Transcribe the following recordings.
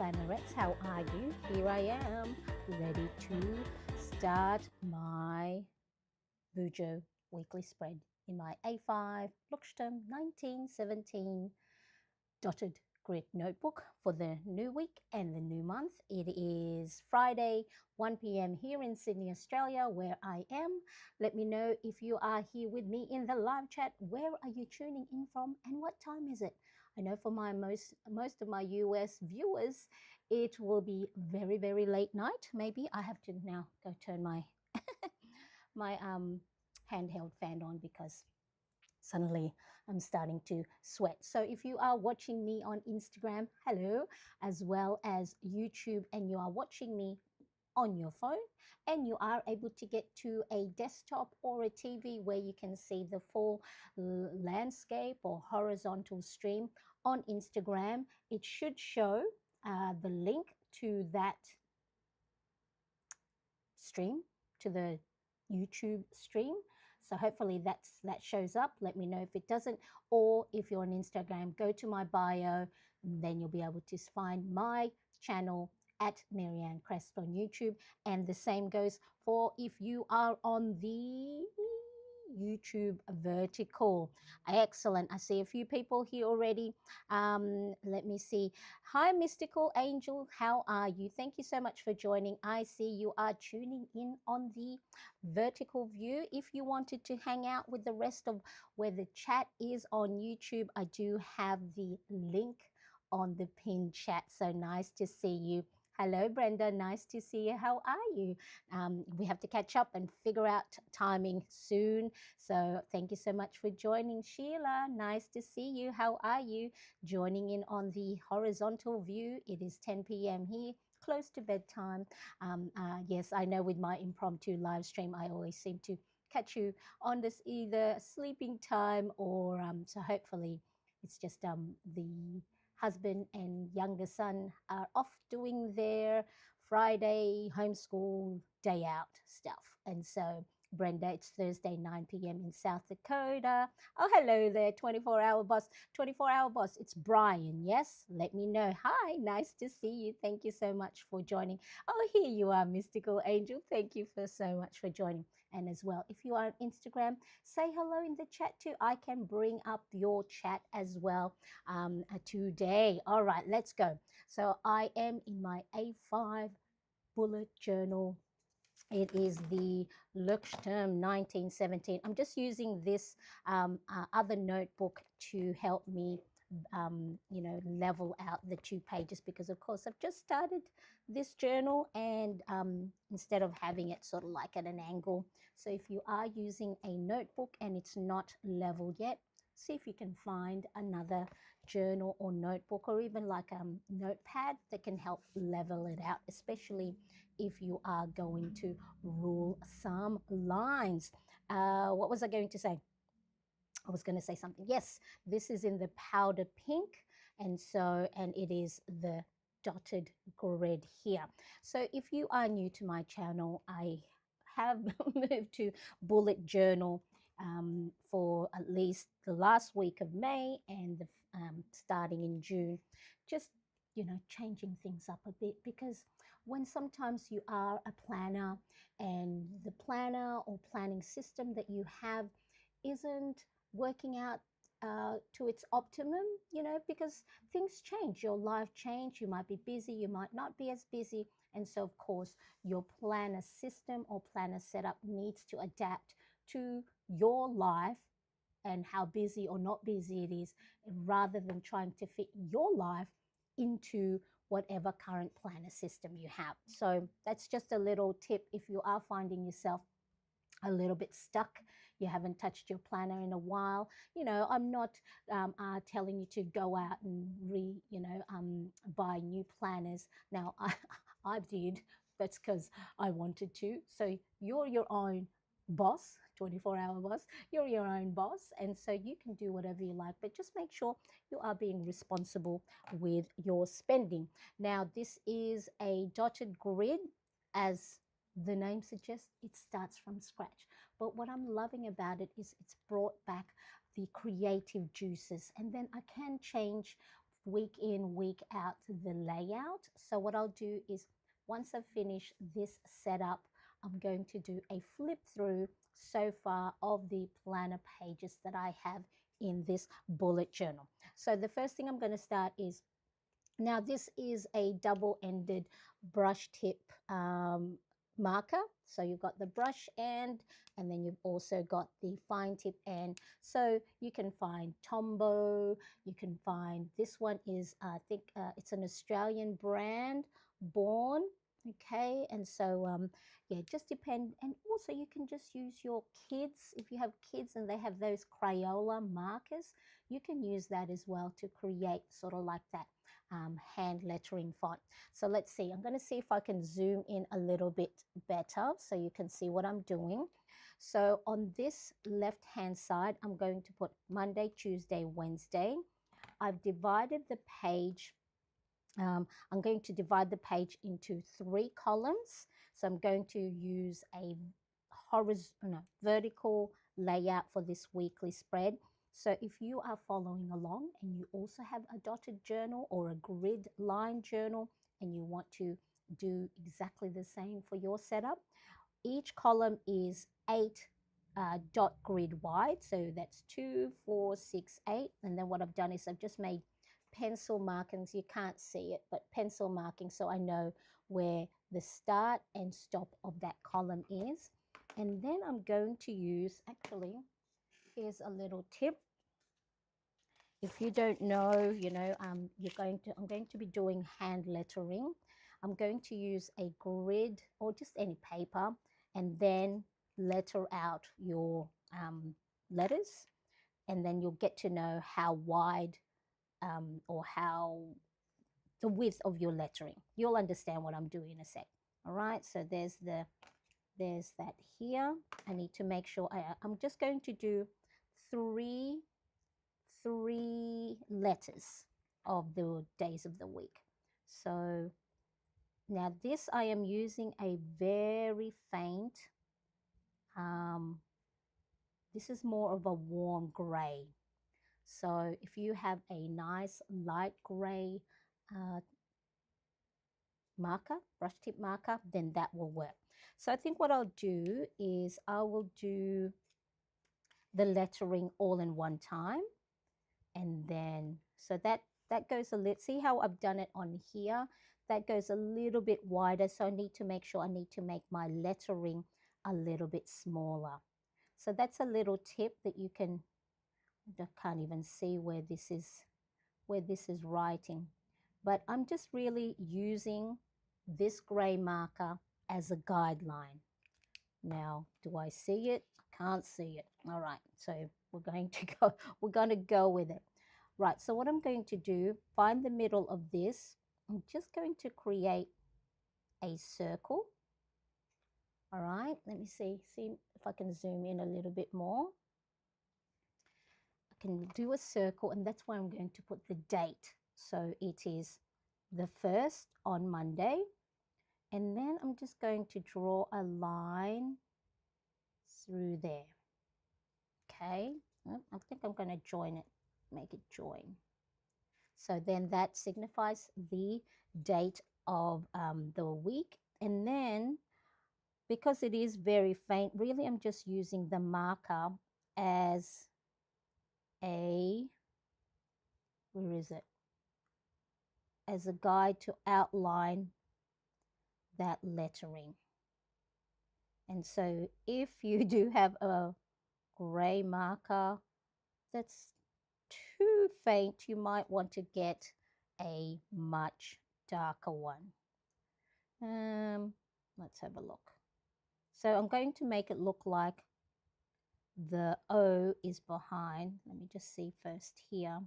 Plannerettes, how are you? Here I am, ready to start my Bujo weekly spread in my A5 Luxtem 1917 dotted grid notebook for the new week and the new month. It is Friday, 1 p.m. here in Sydney, Australia, where I am. Let me know if you are here with me in the live chat. Where are you tuning in from and what time is it? I know for my most of my US viewers, it will be very, very late night. Maybe I have to now go turn my my handheld fan on because suddenly I'm starting to sweat. So if you are watching me on Instagram, hello, as well as YouTube, and you are watching me on your phone and you are able to get to a desktop or a TV where you can see the full landscape or horizontal stream on Instagram, it should show the link to that stream, to the YouTube stream. So hopefully that shows up. Let me know if it doesn't, or if you're on Instagram, go to my bio, then you'll be able to find my channel at Marianne Crest on YouTube. And the same goes for if you are on the YouTube vertical. Excellent. I see a few people here already. Let me see. Hi, Mystical Angel. How are you? Thank you so much for joining. I see you are tuning in on the vertical view. If you wanted to hang out with the rest of where the chat is on YouTube, I do have the link on the pinned chat. So nice to see you. Hello, Brenda. Nice to see you. How are you? We have to catch up and figure out timing soon. So thank you so much for joining, Sheila. Nice to see you. How are you? Joining in on the horizontal view. It is 10 p.m. here, close to bedtime. Yes, I know with my impromptu live stream, I always seem to catch you on this either sleeping time or so hopefully it's just the husband and younger son are off doing their Friday homeschool day out stuff. And so Brenda, it's Thursday, 9 p.m. in South Dakota. Oh, hello there, 24-hour boss. 24-hour boss, it's Brian, yes? Let me know. Hi, nice to see you. Thank you so much for joining. Oh, here you are, Mystical Angel. Thank you for so much for joining. And as well, if you are on Instagram, say hello in the chat too. I can bring up your chat as well today. All right, let's go. So I am in my A5 bullet journal. It is the Luxtem 1917. I'm just using this other notebook to help me, level out the 2 pages because, of course, I've just started this journal and instead of having it sort of like at an angle. So if you are using a notebook and it's not leveled yet, see if you can find another journal or notebook or even like a notepad that can help level it out, especially if you are going to rule some lines. What was I going to say? I was going to say something. Yes, this is in the powder pink, and it is the dotted grid here. So if you are new to my channel, I have moved to bullet journal for at least the last week of May and starting in June, just changing things up a bit, because when sometimes you are a planner and the planner or planning system that you have isn't working out to its optimum, because things change, your life change, you might be busy, you might not be as busy, and so of course your planner system or planner setup needs to adapt to your life and how busy or not busy it is, rather than trying to fit your life into whatever current planner system you have. So that's just a little tip if you are finding yourself a little bit stuck, you haven't touched your planner in a while. I'm not telling you to go out and buy new planners. Now, I did. That's because I wanted to. So you're your own boss, 24-hour boss. You're your own boss, and so you can do whatever you like, but just make sure you are being responsible with your spending. Now, this is a dotted grid, as the name suggests. It starts from scratch. But what I'm loving about it is it's brought back the creative juices, and then I can change week in, week out the layout. So what I'll do is once I've finished this setup, I'm going to do a flip through so far of the planner pages that I have in this bullet journal. So the first thing I'm going to start is, now this is a double-ended brush tip marker. So you've got the brush end, and then you've also got the fine tip end. So you can find Tombow, you can find, this one is, I think it's an Australian brand, Born. Okay, and so yeah, just depend. And also you can just use your kids, if you have kids and they have those Crayola markers, you can use that as well to create sort of like that hand lettering font. So let's see, I'm going to see if I can zoom in a little bit better so you can see what I'm doing. So on this left hand side, I'm going to put Monday, Tuesday, Wednesday. I've divided the page. I'm going to divide the page into 3 columns. So I'm going to use a vertical layout for this weekly spread. So if you are following along and you also have a dotted journal or a grid line journal and you want to do exactly the same for your setup, each column is 8 dot grid wide. So that's 2, 4, 6, 8. And then what I've done is I've just made pencil markings. You can't see it, but pencil marking, so I know where the start and stop of that column is. And then I'm going to use, actually, here's a little tip. If you don't know, you know, I'm going to be doing hand lettering. I'm going to use a grid or just any paper and then letter out your letters, and then you'll get to know how wide or how the width of your lettering. You'll understand what I'm doing in a sec. All right, so there's that here. I need to make sure I'm just going to do three letters of the days of the week. So now this, I am using a very faint, this is more of a warm gray. So if you have a nice light gray marker, brush tip marker, then that will work. So I think what I'll do is I will do the lettering all in one time. And then, so that goes a little, see how I've done it on here? That goes a little bit wider. So I need to make sure I need to make my lettering a little bit smaller. So that's a little tip that you can, I can't even see where this is writing. But I'm just really using this gray marker as a guideline. Now, do I see it? I can't see it. All right, so we're going to go with it. Right, so what I'm going to do, find the middle of this. I'm just going to create a circle. All right, let me see if I can zoom in a little bit more. I can do a circle, and that's where I'm going to put the date. So it is the 1st on Monday. And then I'm just going to draw a line through there. Okay, I think I'm going to join it, make it join. So then that signifies the date of the week. And then, because it is very faint, really I'm just using the marker as a, where is it? As a guide to outline that lettering. And so if you do have a gray marker that's too faint, you might want to get a much darker one. Let's have a look. So I'm going to make it look like the O is behind. Let me just see first here.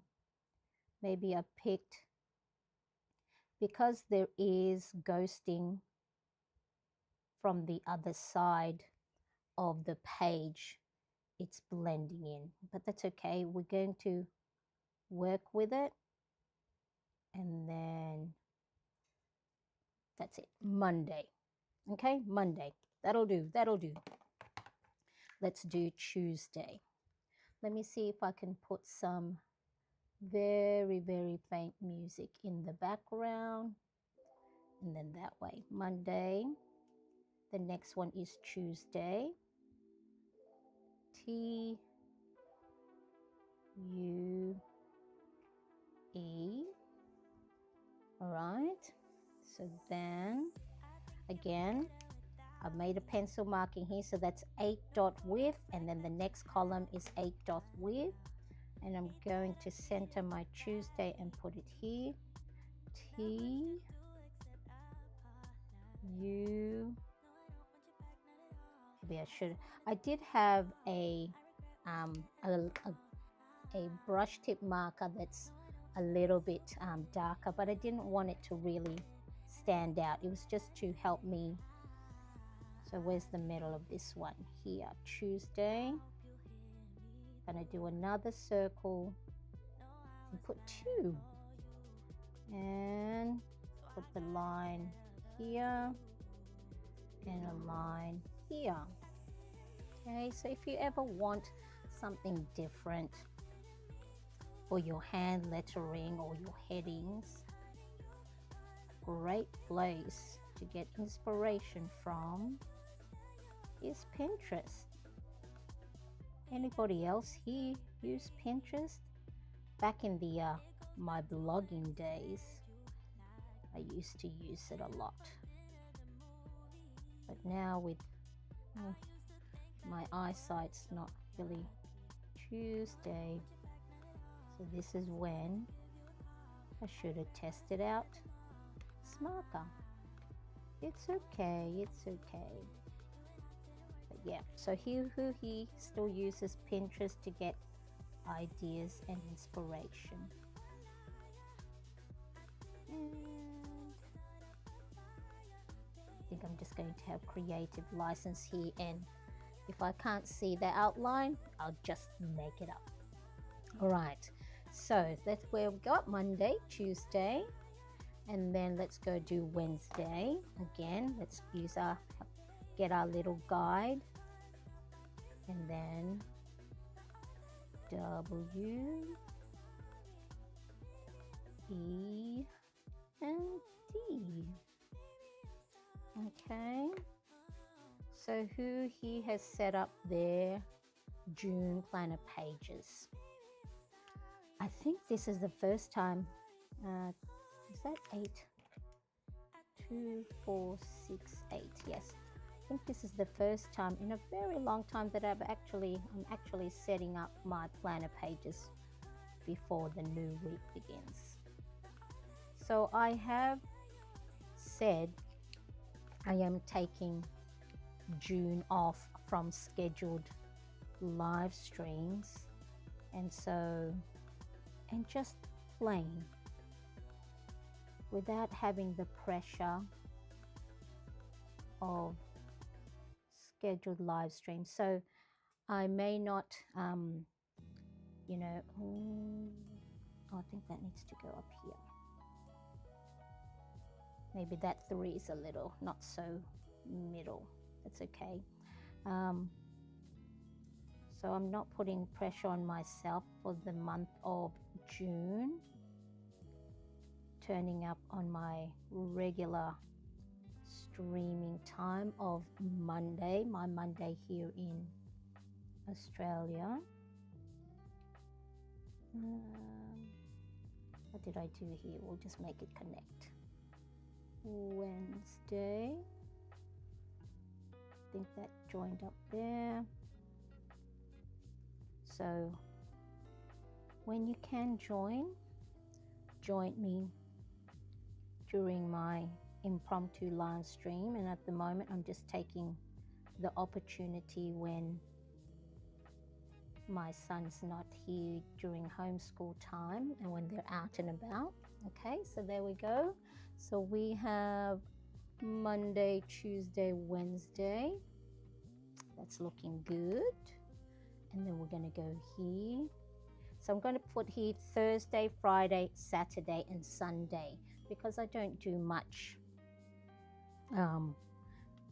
Maybe I picked, because there is ghosting from the other side of the page, it's blending in, but that's okay. We're going to work with it. And then that's it, Monday. Okay, Monday. That'll do. Let's do Tuesday. Let me see if I can put some very, very faint music in the background. And then that way, Monday. The next one is Tuesday. T U E. All right. So then again, I've made a pencil marking here, so that's 8 dot width, and then the next column is 8 dot width, and I'm going to center my Tuesday and put it here. T U. Maybe I did have a brush tip marker that's a little bit darker, but I didn't want it to really stand out. It was just to help me. So where's the middle of this one? Here, Tuesday. Gonna do another circle and put 2 and put the line here and a line here. Okay, so if you ever want something different for your hand lettering or your headings, great place to get inspiration from is Pinterest. Anybody else here use Pinterest? Back in the my blogging days, I used to use it a lot, but now with my eyesight's not really. Tuesday, so this is when I should have tested out marker. It's okay, it's okay. But yeah, so he still uses Pinterest to get ideas and inspiration. And I think I'm just going to have creative license here, and if I can't see the outline, I'll just make it up. All right, so that's where we got Monday, Tuesday, and then let's go do Wednesday. Again, let's get our little guide, and then W, E, and D. Okay, so who he has set up their June planner pages. I think this is the first time, is that 8? 2, 4, 6, 8, yes. I think this is the first time in a very long time that I'm actually setting up my planner pages before the new week begins. So I have said I am taking June off from scheduled live streams, and just plain, without having the pressure of scheduled live streams. So I may not, you know, I think that needs to go up here. Maybe that 3 is a little not so middle. That's okay. So I'm not putting pressure on myself for the month of June, turning up on my regular streaming time of Monday, my Monday here in Australia. What did I do here? We'll just make it connect. Wednesday. I think that joined up there. So when you can join me during my impromptu live stream. And at the moment I'm just taking the opportunity when my son's not here during homeschool time and when they're out and about. Okay, so there we go. So we have Monday, Tuesday, Wednesday. That's looking good. And then we're going to go here. So I'm going to put here Thursday, Friday, Saturday, and Sunday, because I don't do much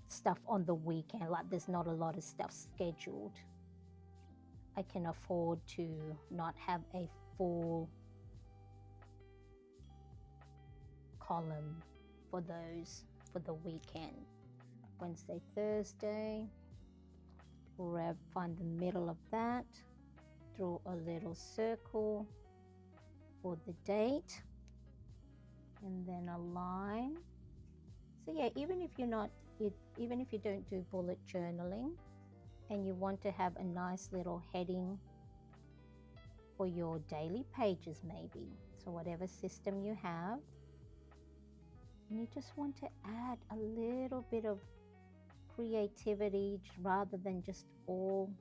stuff on the weekend. Like there's not a lot of stuff scheduled. I can afford to not have a full column for those for the weekend. Wednesday, Thursday, find the middle of that, draw a little circle for the date, and then a line. So yeah, even if you don't do bullet journaling and you want to have a nice little heading for your daily pages maybe, so whatever system you have, and you just want to add a little bit of creativity rather than just all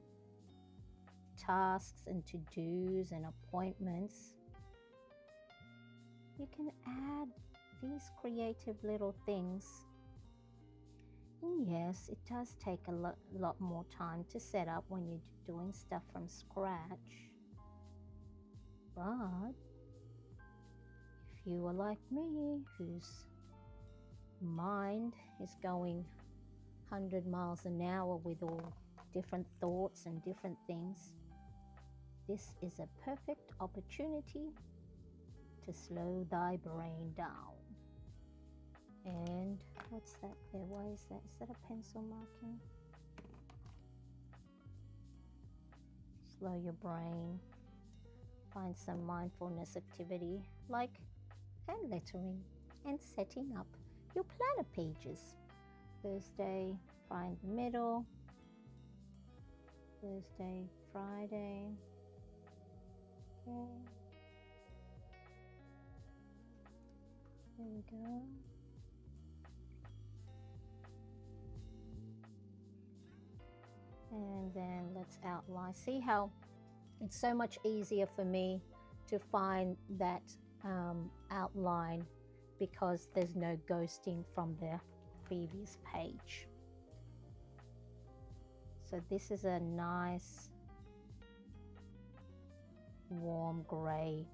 tasks and to-dos and appointments, you can add these creative little things. And yes, it does take a lot more time to set up when you're doing stuff from scratch. But if you are like me, whose mind is going 100 miles an hour with all different thoughts and different things, this is a perfect opportunity to slow thy brain down. And what's that there? Why is that? Is that a pencil marking? Slow your brain. Find some mindfulness activity like hand lettering and setting up your planner pages. Thursday, find the middle. Thursday, Friday. Okay. There we go. And then let's outline. See how it's so much easier for me to find that outline because there's no ghosting from the previous page. So this is a nice warm gray,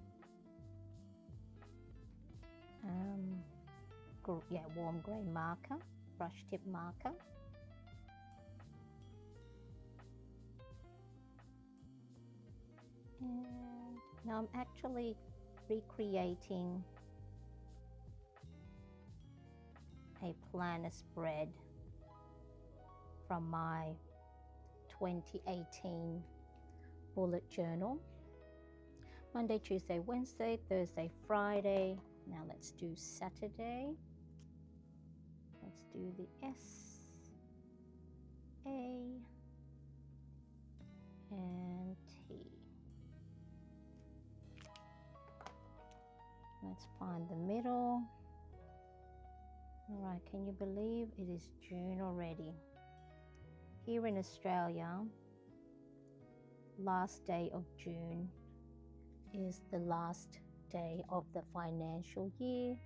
warm gray marker, brush tip marker. And now I'm actually recreating a planner spread from my 2018 bullet journal. Monday, Tuesday, Wednesday, Thursday, Friday. Now let's do Saturday. Let's do the S, A, and T. Let's find the middle. All right, can you believe it is June already? Here in Australia, last day of June is the last day of the financial year.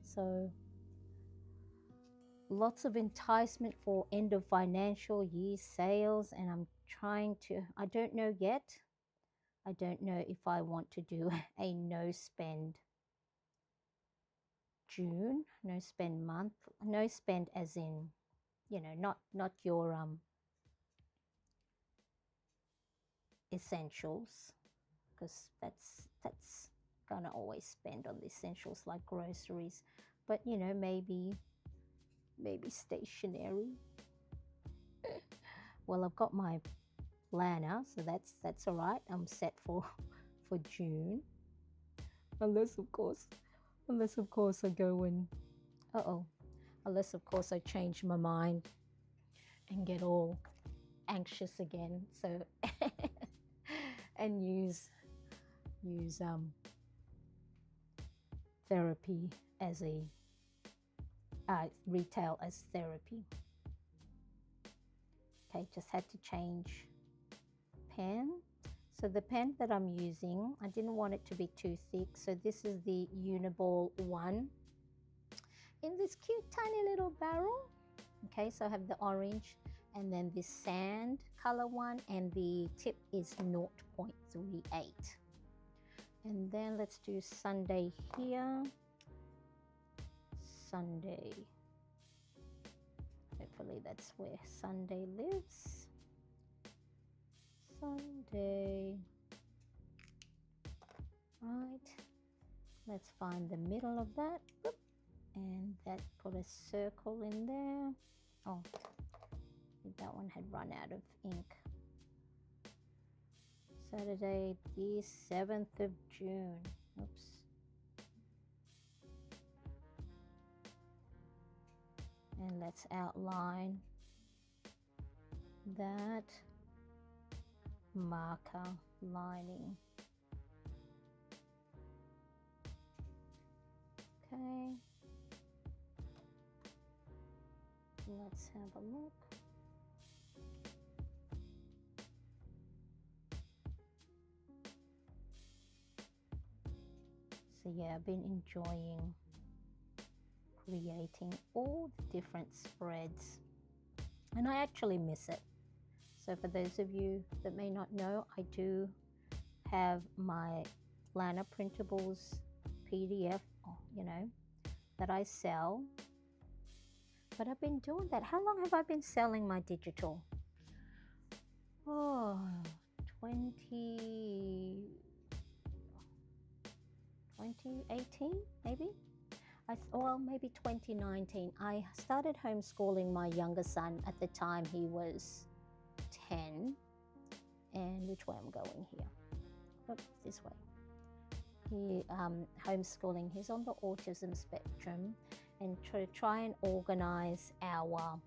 So lots of enticement for end of financial year sales, and I'm trying to, I don't know yet. I don't know if I want to do a no spend June, no spend month, no spend as in, you know, not your essentials, because that's gonna always spend on the essentials like groceries, but you know, maybe stationery. Well, I've got my planner, so that's all right. I'm set for June, unless of course I go and unless of course I change my mind and get all anxious again, so and use therapy as a retail as therapy. Okay, just had to change pen. So the pen that I'm using, I didn't want it to be too thick, so this is the Uniball 1 in this cute tiny little barrel. Okay, so I have the orange and then this sand color one, and the tip is 0.38. And then let's do Sunday here. Sunday. Hopefully that's where Sunday lives. Sunday. Right. Let's find the middle of that. Oop. and that put a circle in there. Oh, that one had run out of ink. Saturday the 7th of June. Oops. And let's outline that marker lining. Okay. Let's have a look. So yeah, I've been enjoying creating all the different spreads, and I actually miss it. So for those of you that may not know, I do have my planner printables PDF, that I sell. But I've been doing that. How long have I been selling my digital? Oh, 2018 maybe? Well, maybe 2019. I started homeschooling my younger son. At the time he was 10. And which way I'm going here? Oh, this way. He homeschooling. He's on the autism spectrum, and to try and organize our,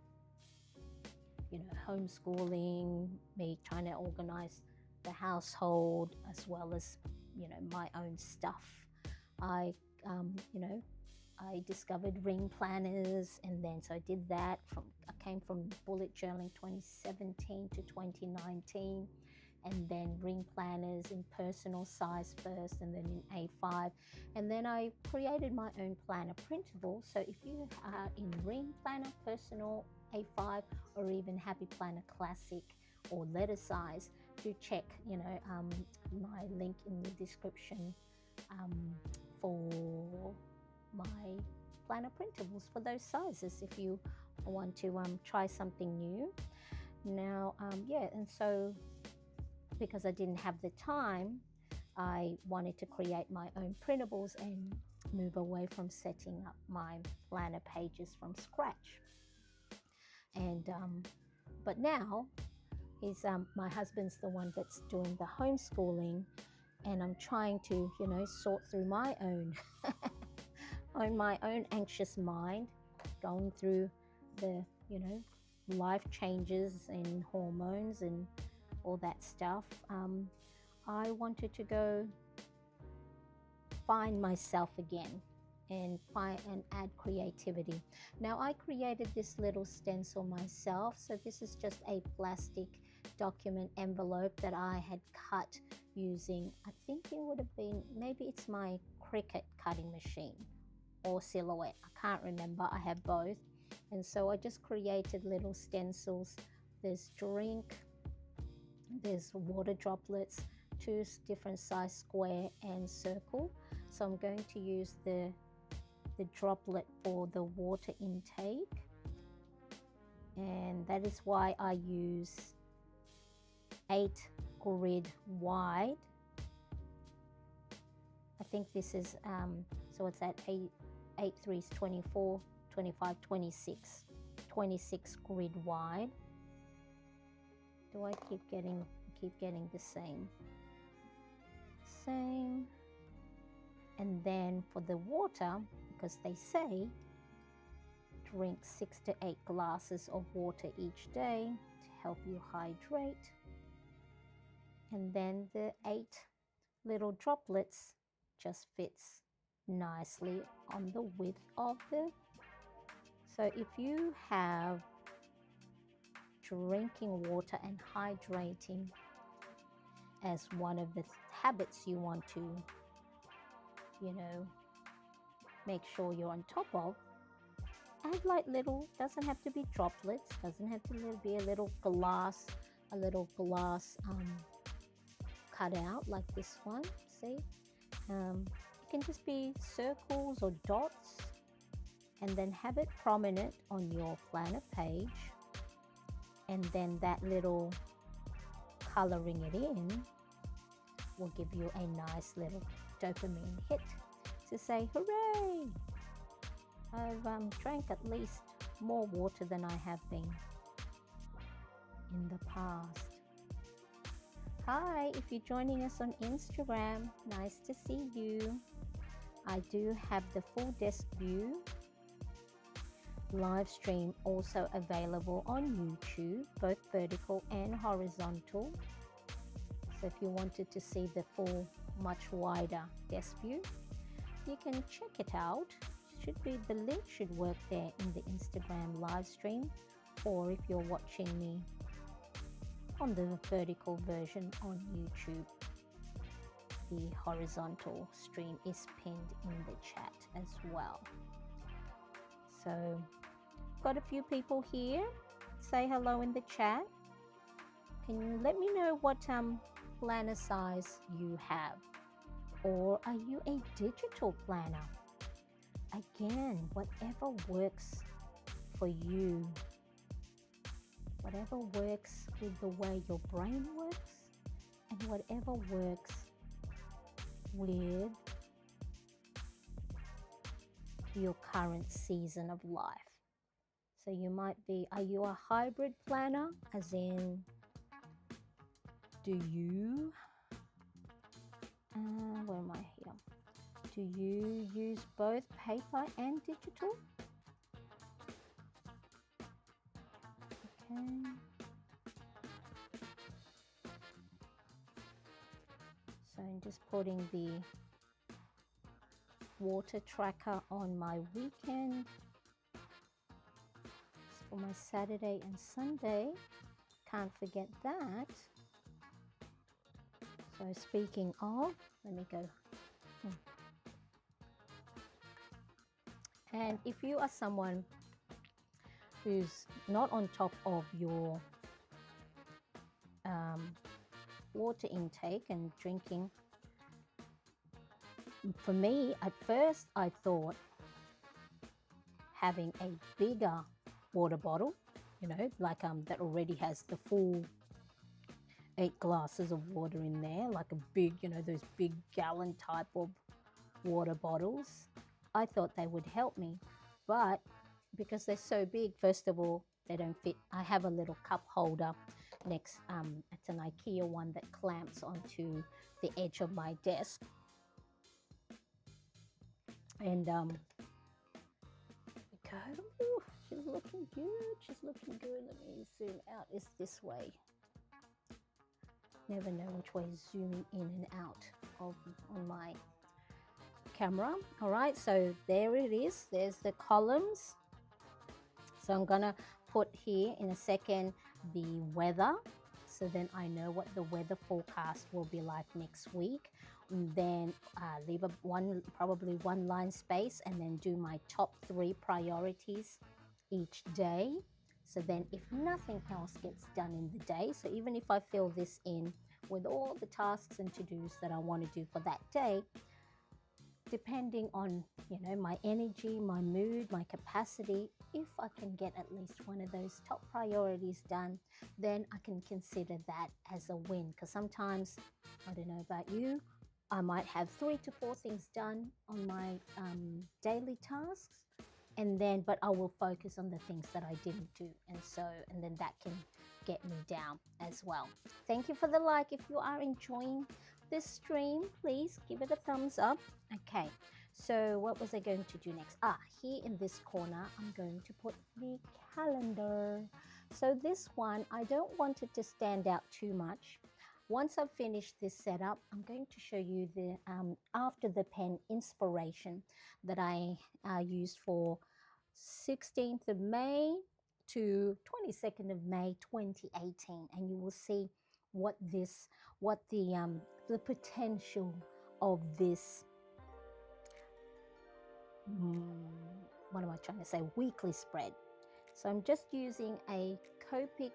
homeschooling, me trying to organize the household as well as, my own stuff. I discovered ring planners, and then so I did that. I came from bullet journaling 2017 to 2019, and then ring planners in personal size first, and then in A5, and then I created my own planner printable. So if you are in ring planner, personal, A5, or even Happy Planner Classic or letter size, do check my link in the description for my planner printables for those sizes if you want to try something new. Now and so because I didn't have the time, I wanted to create my own printables and move away from setting up my planner pages from scratch. And but now he's my husband's the one that's doing the homeschooling, and I'm trying to sort through my own on my own anxious mind, going through the life changes and hormones and all that stuff. I wanted to go find myself again and add creativity. Now I created this little stencil myself. So this is just a plastic document envelope that I had cut using, I think it would have been, maybe it's my Cricut cutting machine or Silhouette, I can't remember, I have both. And so I just created little stencils. There's drink, there's water droplets, two different size square and circle. So I'm going to use the droplet for the water intake, and that is why I use 8 grid wide. I think this is so it's at 8 3 is 24, 25, 26 grid wide. Do I keep getting the same? And then for the water, because they say drink 6 to 8 glasses of water each day to help you hydrate. And then the 8 little droplets just fits nicely on the width of the. So if you have drinking water and hydrating as one of the habits you want to make sure you're on top of, add like little, doesn't have to be droplets, doesn't have to be a little glass cut out like this one, see. It can just be circles or dots, and then have it prominent on your planner page, and then that little coloring it in will give you a nice little dopamine hit to say hooray. I've drank at least more water than I have been in the past. Hi, if you're joining us on Instagram, nice to see you. I do have the full desk view live stream also available on YouTube, both vertical and horizontal. So if you wanted to see the full, much wider desk view, you can check it out. Should be, the link should work there in the Instagram live stream, or if you're watching me on the vertical version on YouTube, the horizontal stream is pinned in the chat as well. So got a few people here. Say hello in the chat. Can you let me know what planner size you have, or are you a digital planner? Again, whatever works for you, whatever works with the way your brain works, and whatever works with your current season of life. So you might be, are you a hybrid planner, as in, do you, where am I here? Do you use both paper and digital? Okay. So I'm just putting the water tracker on my weekend. For my Saturday and Sunday, can't forget that. So speaking of, let me go. And if you are someone who's not on top of your water intake and drinking, for me, at first I thought having a bigger water bottle, you know, like that already has the full 8 glasses of water in there, like a big, you know, those big gallon type of water bottles. I thought they would help me, but because they're so big, first of all, they don't fit. I have a little cup holder next, it's an IKEA one that clamps onto the edge of my desk. And there we go. Ooh, she's looking good. She's looking good. Let me zoom out. It's this way. Never know which way is zooming in and out on my camera. All right, so there it is. There's the columns. So I'm gonna put here in a second the weather, so then I know what the weather forecast will be like next week. And then leave probably one line space, and then do my top 3 priorities each day. So then if nothing else gets done in the day, so even if I fill this in with all the tasks and to-dos that I want to do for that day, depending on, you know, my energy, my mood, my capacity, if I can get at least one of those top priorities done, then I can consider that as a win. Because sometimes, I don't know about you, I might have 3 to 4 things done on my daily tasks, and then, but I will focus on the things that I didn't do. And then that can get me down as well. Thank you for the like. If you are enjoying this stream, please give it a thumbs up. Okay, so what was I going to do next? Here in this corner, I'm going to put the calendar. So this one, I don't want it to stand out too much. Once I've finished this setup, I'm going to show you the after the pen inspiration that I used for 16th of May to 22nd of May 2018, and you will see what the potential of this what am I trying to say, weekly spread. So I'm just using a Copic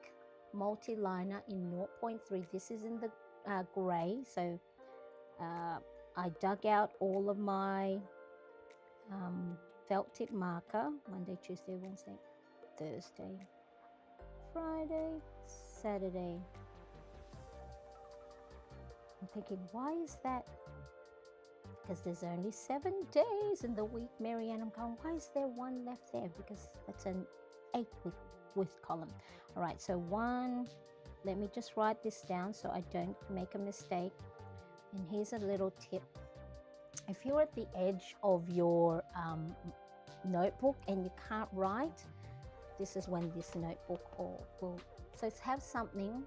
multi-liner in 0.3. This is in the gray. So I dug out all of my felt tip marker. Monday, Tuesday, Wednesday, Thursday, Friday, Saturday. I'm thinking, why is that because there's only 7 days in the week, Marianne. I'm going, why is there one left there? Because that's an 8 width column. All right, so 1, let me just write this down so I don't make a mistake. And here's a little tip. If you're at the edge of your notebook and you can't write, this is when this notebook will so have something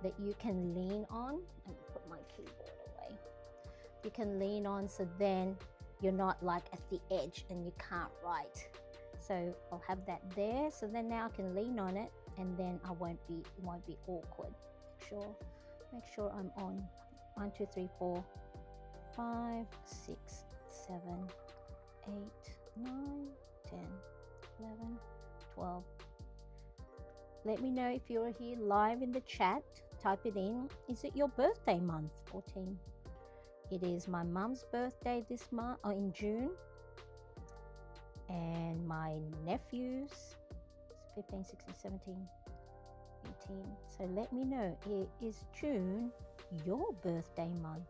that you can lean on. Let me put my keyboard away. You can lean on, so then you're not like at the edge and you can't write. So I'll have that there, so then now I can lean on it, and then it won't be awkward. Make sure I'm on 1, 2, 3, 4, 5, 6, 7, 8, 9, 10, 11, 12. Let me know if you're here live in the chat. Type it in. Is it your birthday month? 14. It is my mum's birthday this month, or in June, and my nephews 15, 16, 17, 18. So let me know, is June your birthday month?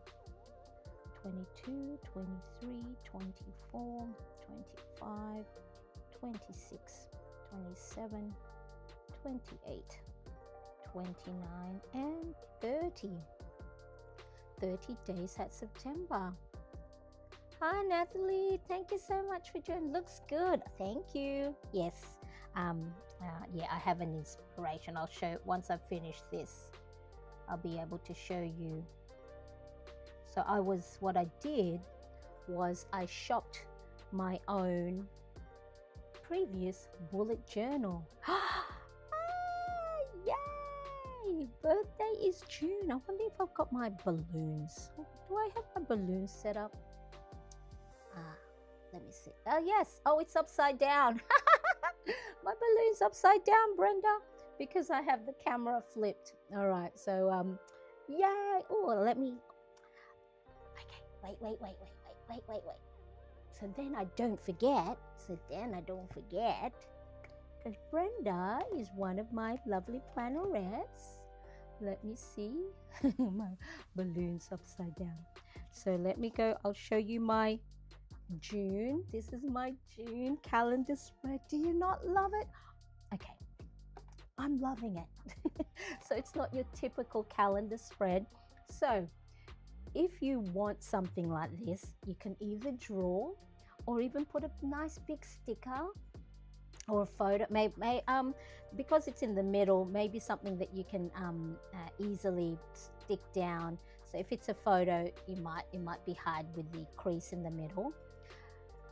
22, 23, 24, 25, 26, 27, 28, 29, and 30. 30 days at September. Hi Natalie, thank you so much for joining. Looks good, thank you. Yes, yeah, I have an inspiration. I'll show once I've finished this. I'll be able to show you. So what I did was I shopped my own previous bullet journal. Yay! Birthday is June. I wonder if I've got my balloons. Do I have my balloons set up? Let me see. Oh yes. Oh, it's upside down. My balloon's upside down, Brenda, because I have the camera flipped. All right. So yay! Oh, let me. Okay. Wait. So then I don't forget. Because Brenda is one of my lovely plannerettes. Let me see. My balloon's upside down. So let me go. I'll show you my June. This is my June calendar spread. Do you not love it? Okay. I'm loving it. So it's not your typical calendar spread. So if you want something like this, you can either draw or even put a nice big sticker or a photo, because it's in the middle, maybe something that you can easily stick down. So if it's a photo, it might be hard with the crease in the middle.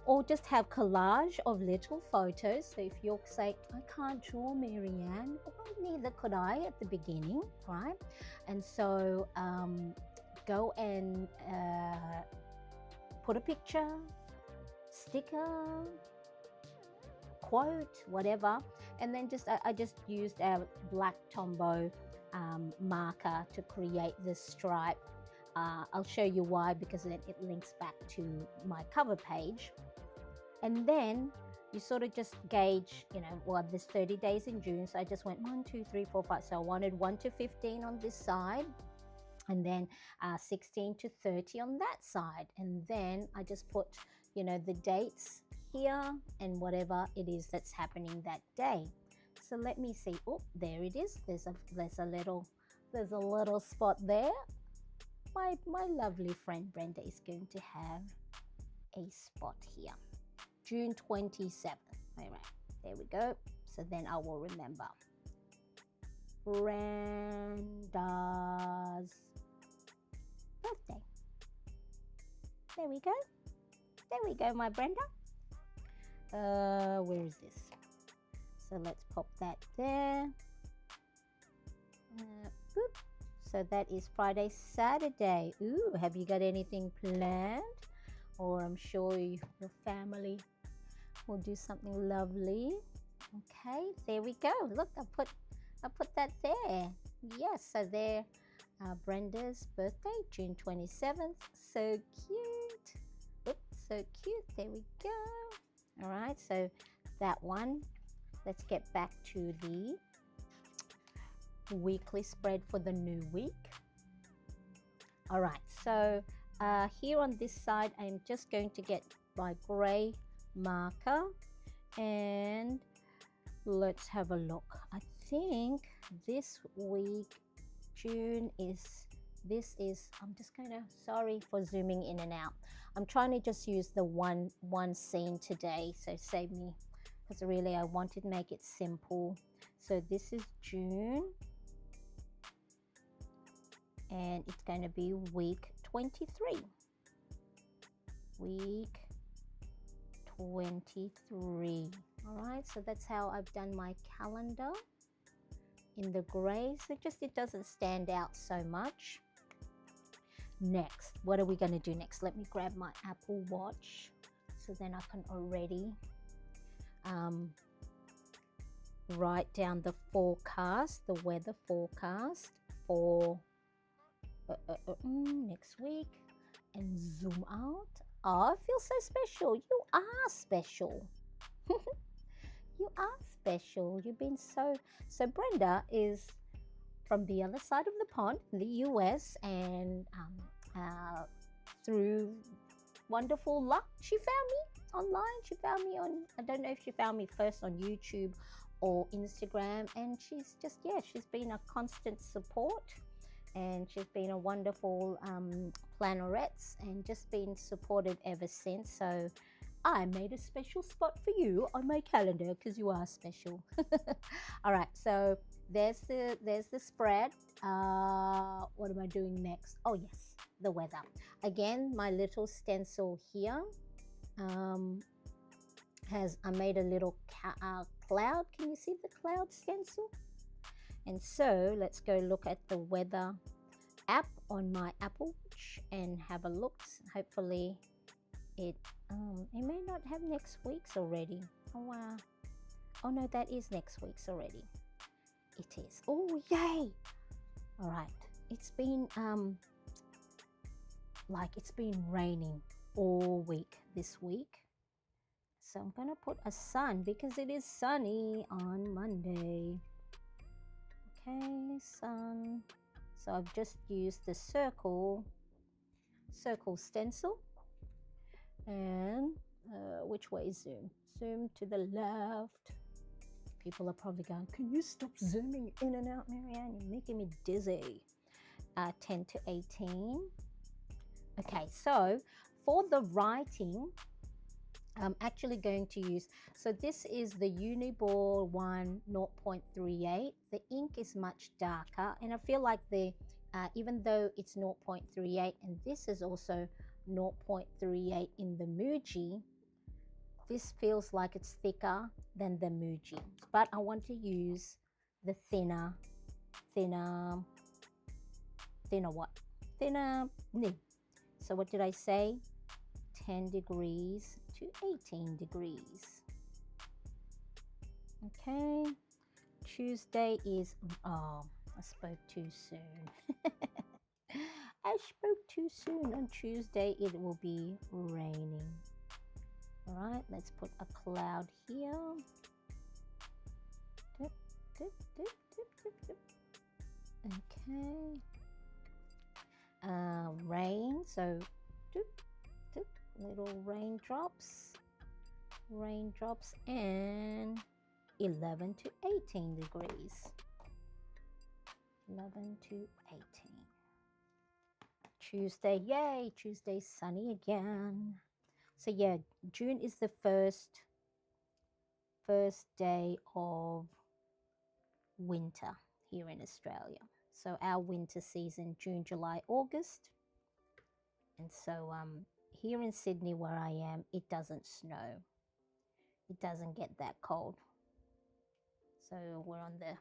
Or just have collage of little photos. So if you're saying, I can't draw, Marianne, well, neither could I at the beginning, right? And so go and put a picture, sticker, quote, whatever, and then I just used a black Tombow marker to create this stripe. I'll show you why, because then it links back to my cover page. And then you sort of just gauge, well, there's 30 days in June, so I just went 1, 2, 3, 4, 5. So I wanted 1 to 15 on this side, and then 16 to 30 on that side. And then I just put, the dates here and whatever it is that's happening that day. So let me see. Oh, there it is. There's a little spot there. My lovely friend Brenda is going to have a spot here. June 27th. All right, there we go. So then I will remember. Brenda's birthday. There we go. There we go, my Brenda. Where is this? So let's pop that there. Boop. So that is Friday, Saturday. Ooh, have you got anything planned? Or I'm sure your family will do something lovely. Okay, there we go. Look, I put that there. Yes, so there, Brenda's birthday, June 27th. So cute. Oops, so cute. There we go. All right, so that one. Let's get back to the weekly spread for the new week. All right, so Here on this side, I'm just going to get my gray marker and let's have a look. I think this week, June is, this is, I'm just going to, sorry for zooming in and out. I'm trying to just use the one scene today, so save me, because really I wanted to make it simple. So this is June, and it's going to be week 23. Week 23. All right, so that's how I've done my calendar in the gray. So it doesn't stand out so much. Next, what are we going to do next? Let me grab my Apple Watch so then I can already write down the forecast, the weather forecast for next week, and zoom out. Oh, I feel so special. You are special. You are special. You've been so Brenda is from the other side of the pond, the US, and through wonderful luck, she found me online. She found me on, I don't know if she found me first on YouTube or Instagram, and she's just, yeah, she's been a constant support, and she's been a wonderful plannerette and just been supported ever since. So I made a special spot for you on my calendar because you are special. All right, so there's the spread. What am I doing next? Oh yes, the weather. Again, my little stencil here I made a little cloud. Can you see the cloud stencil? And so let's go look at the weather app on my Apple Watch and have a look. Hopefully it may not have next week's already. Oh wow. Oh no, that is next week's already. It is. Oh yay. All right. It's been it's been raining all week this week. So I'm gonna put a sun because it is sunny on Monday. Okay, sun. So I've just used the circle stencil. And which way is zoom? Zoom to the left. People are probably going, can you stop zooming in and out, Marianne? You're making me dizzy. 10 to 18. Okay, so for the writing, I'm actually going to use, so this is the Uniball 1 0.38. The ink is much darker, and I feel like the even though it's 0.38 and this is also 0.38 in the Muji, this feels like it's thicker than the Muji, but I want to use the thinner nib. So what did I say? 10 degrees to 18 degrees. Okay, Tuesday is, oh, I spoke too soon. I spoke too soon. On Tuesday it will be raining. All right, let's put a cloud here. Dip, dip, dip, dip, dip, dip. Okay. Rain, so dip, dip, little raindrops, and 11 to 18 degrees. 11 to 18. Tuesday, yay, Tuesday sunny again. So yeah, June is the first day of winter here in Australia. So our winter season, June, July, August. And so here in Sydney where I am, it doesn't snow. It doesn't get that cold. So we're on the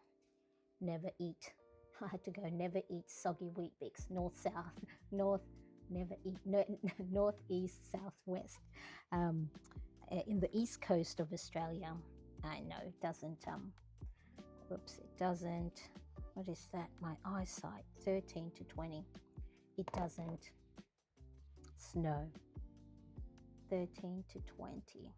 never eat. I had to go never eat soggy wheat bix, north, south, north, never eat, no, north, east, south, west. In the east coast of Australia, I know it doesn't, it doesn't, what is that? My eyesight, 13 to 20. It doesn't snow, 13 to 20.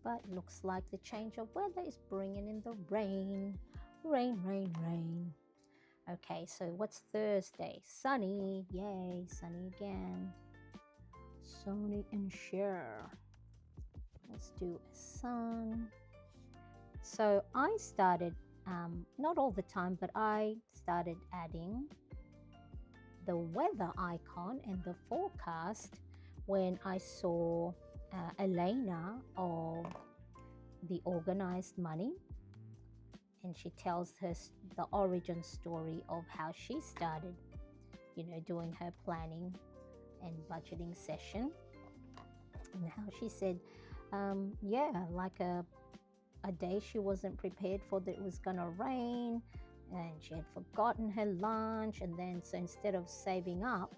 But looks like the change of weather is bringing in the rain. Rain, rain, rain. Okay, so what's Thursday? Sunny, yay, sunny again. Sony and share. Let's do a sun. So I started, not all the time, but I started adding the weather icon and the forecast when I saw Elena of the Organized Money, and she tells the origin story of how she started, doing her planning and budgeting session, and how she said, like a day she wasn't prepared for, that it was gonna rain, and she had forgotten her lunch, and then so instead of saving up,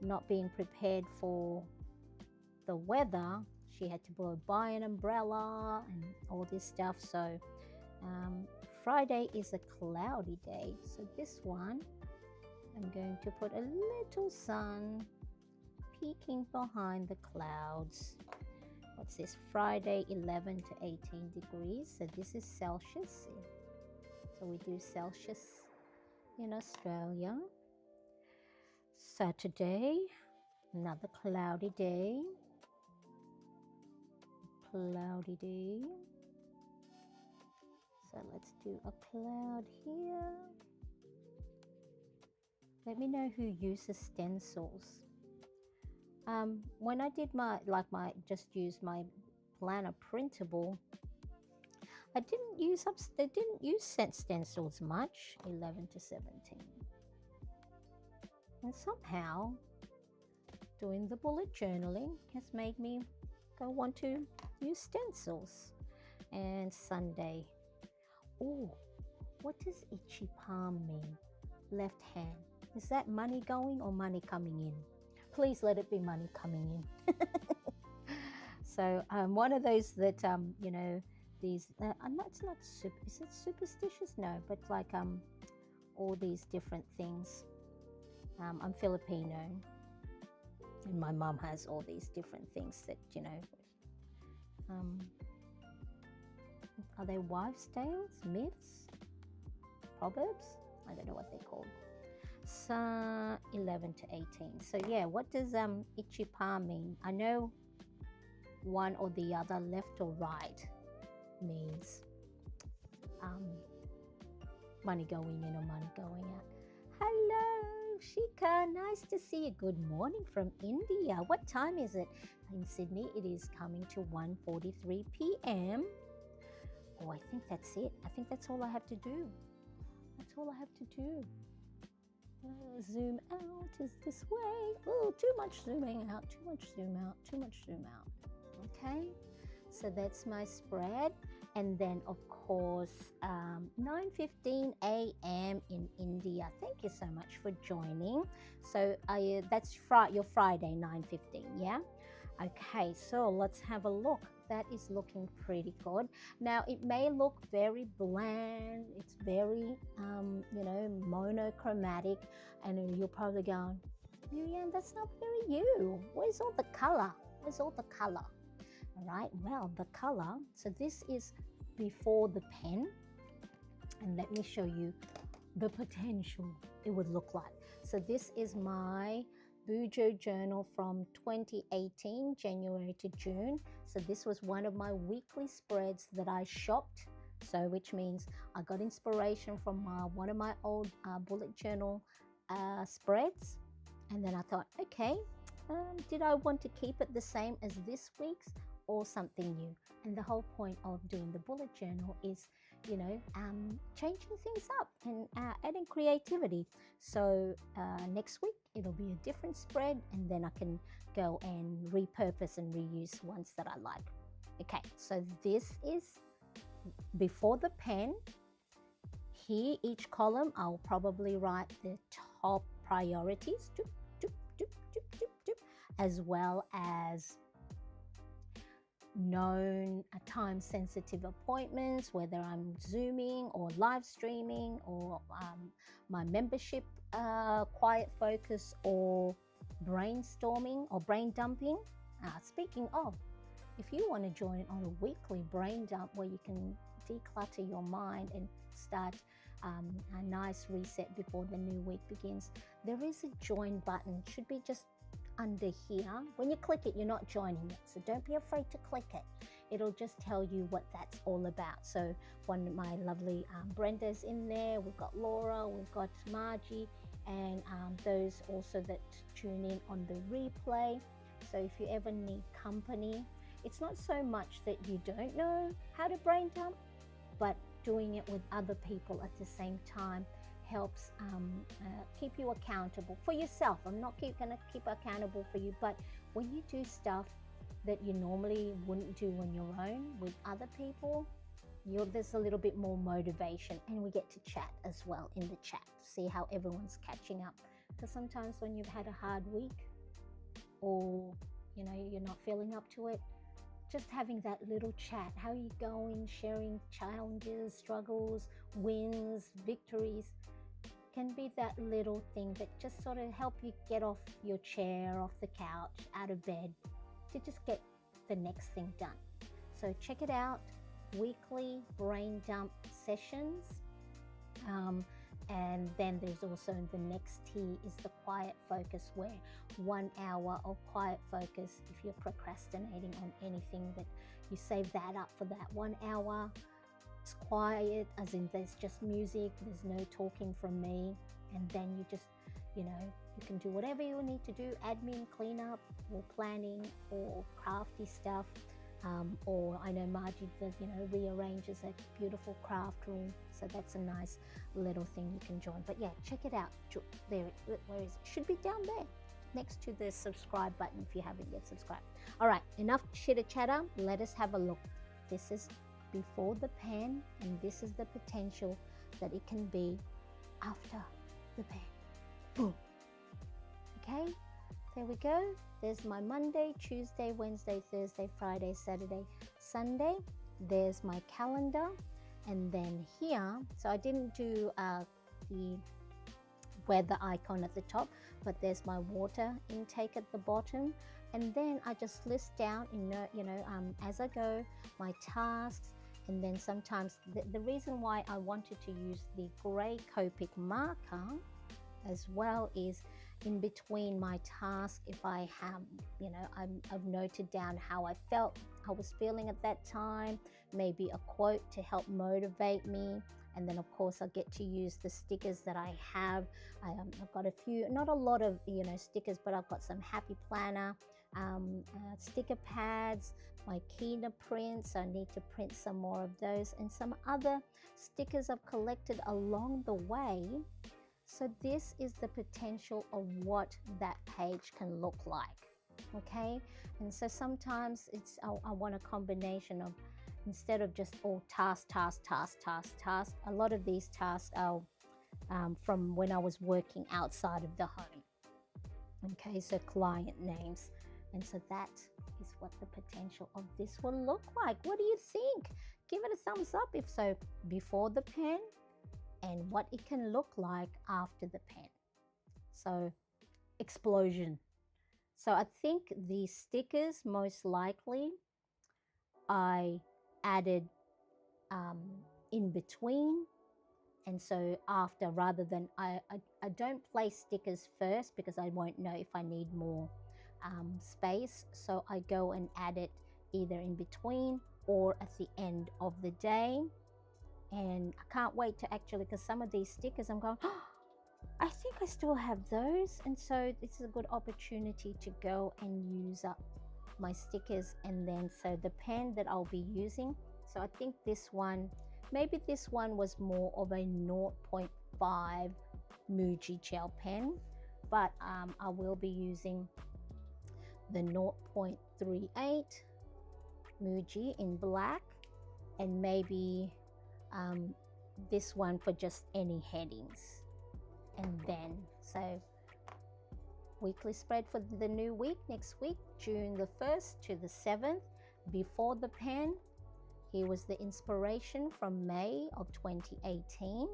not being prepared for the weather, she had to go buy an umbrella and all this stuff. So Friday is a cloudy day, so this one I'm going to put a little sun peeking behind the clouds. What's this? Friday, 11 to 18 degrees. So this is Celsius. So we do Celsius in Australia. Saturday, another cloudy day. Cloudy day. So let's do a cloud here. Let me know who uses stencils. When I did just use my planner printable, they didn't use stencils much, 11 to 17. And somehow doing the bullet journaling has made me want to use stencils. And Sunday. Oh, what does itchy palm mean? Left hand. Is that money going or money coming in? Please let it be money coming in. So one of those that these it's not is it superstitious? No, but like all these different things. I'm Filipino, and my mom has all these different things that are they wives' tales, myths, proverbs? I don't know what they're called. So 11 to 18. So yeah, what does itchy palm mean? I know one or the other, left or right, means money going in or money going out. Hello, Shika, nice to see you. Good morning from India. What time is it? In Sydney, it is coming to 1:43 p.m. Oh, I think that's it. I think that's all I have to do. That's all I have to do. Zoom out is this way. Oh, too much zooming out, too much zoom out, too much zoom out. Okay, so that's my spread. And then, of course, 9:15 a.m. in India. Thank you so much for joining. So that's your Friday, 9:15, yeah? Okay, so let's have a look. That is looking pretty good. Now, it may look very bland. It's very, monochromatic. And you're probably going, Miriam, that's not very you. Where's all the color? Where's all the color? All right, well, the color. So this is before the pen. And let me show you the potential it would look like. So this is my Bujo journal from 2018, January to June. So this was one of my weekly spreads that I shopped. So which means I got inspiration from one of my old bullet journal spreads. And then I thought, okay, did I want to keep it the same as this week's or something new? And the whole point of doing the bullet journal is, changing things up and adding creativity. So next week, it'll be a different spread, and then I can go and repurpose and reuse ones that I like. Okay, so this is before the pen. Here, each column, I'll probably write the top priorities, as well as known time-sensitive appointments, whether I'm Zooming or live streaming or my membership quiet focus or brainstorming or brain dumping. Speaking of, if you want to join on a weekly brain dump where you can declutter your mind and start a nice reset before the new week begins, there is a join button. It should be just under here. When you click it, you're not joining it, so don't be afraid to click it. It'll just tell you what that's all about. So one of my lovely Brenda's in there. We've got Laura, we've got Margie, and those also that tune in on the replay. So if you ever need company, it's not so much that you don't know how to brain dump, but doing it with other people at the same time helps keep you accountable for yourself. I'm not going to keep accountable for you, but when you do stuff that you normally wouldn't do on your own with other people, there's a little bit more motivation, and we get to chat as well in the chat, see how everyone's catching up. Because sometimes when you've had a hard week, or you're not feeling up to it, just having that little chat, how are you going, sharing challenges, struggles, wins, victories, can be that little thing that just sort of help you get off your chair, off the couch, out of bed, to just get the next thing done. So check it out, weekly brain dump sessions. And then there's also the next T is the quiet focus, where 1 hour of quiet focus. If you're procrastinating on anything, that you save that up for that 1 hour. It's quiet, as in there's just music, there's no talking from me, and then you just, you can do whatever you need to do, admin, cleanup, or planning, or crafty stuff. Or I know Margie rearranges a beautiful craft room, so that's a nice little thing you can join. But yeah, check it out. There, where is it? Should be down there next to the subscribe button if you haven't yet subscribed. All right, enough chitter chatter. Let us have a look. This is before the pen, and this is the potential that it can be after the pen. Boom. Okay. There we go. There's my Monday, Tuesday, Wednesday, Thursday, Friday, Saturday, Sunday. There's my calendar. And then here, so I didn't do the weather icon at the top, but there's my water intake at the bottom. And then I just list down, as I go, my tasks. And then sometimes the reason why I wanted to use the gray Copic marker as well is in between my task, if I have, I've noted down how I was feeling at that time, maybe a quote to help motivate me. And then of course I get to use the stickers that I have. I've got a few, not a lot of, stickers, but I've got some happy planner, sticker pads, my Kina prints. I need to print some more of those, and some other stickers I've collected along the way. So this is the potential of what that page can look like, okay? And so sometimes I want a combination of, instead of just all task, a lot of these tasks are from when I was working outside of the home, okay? So client names. And so that is what the potential of this will look like. What do you think? Give it a thumbs up if so, before the pen, and what it can look like after the pen. So explosion. So I think the stickers, most likely I added in between, and so after, rather than I don't place stickers first because I won't know if I need more space, so I go and add it either in between or at the end of the day. And I can't wait to actually, because some of these stickers I'm going, oh, I think I still have those. And so this is a good opportunity to go and use up my stickers. And then so the pen that I'll be using, so I think this one, maybe this one was more of a 0.5 Muji gel pen, but I will be using the 0.38 Muji in black, and maybe this one for just any headings. And then so weekly spread for the new week, next week, June the 1st to the 7th, before the pen. Here was the inspiration from May of 2018.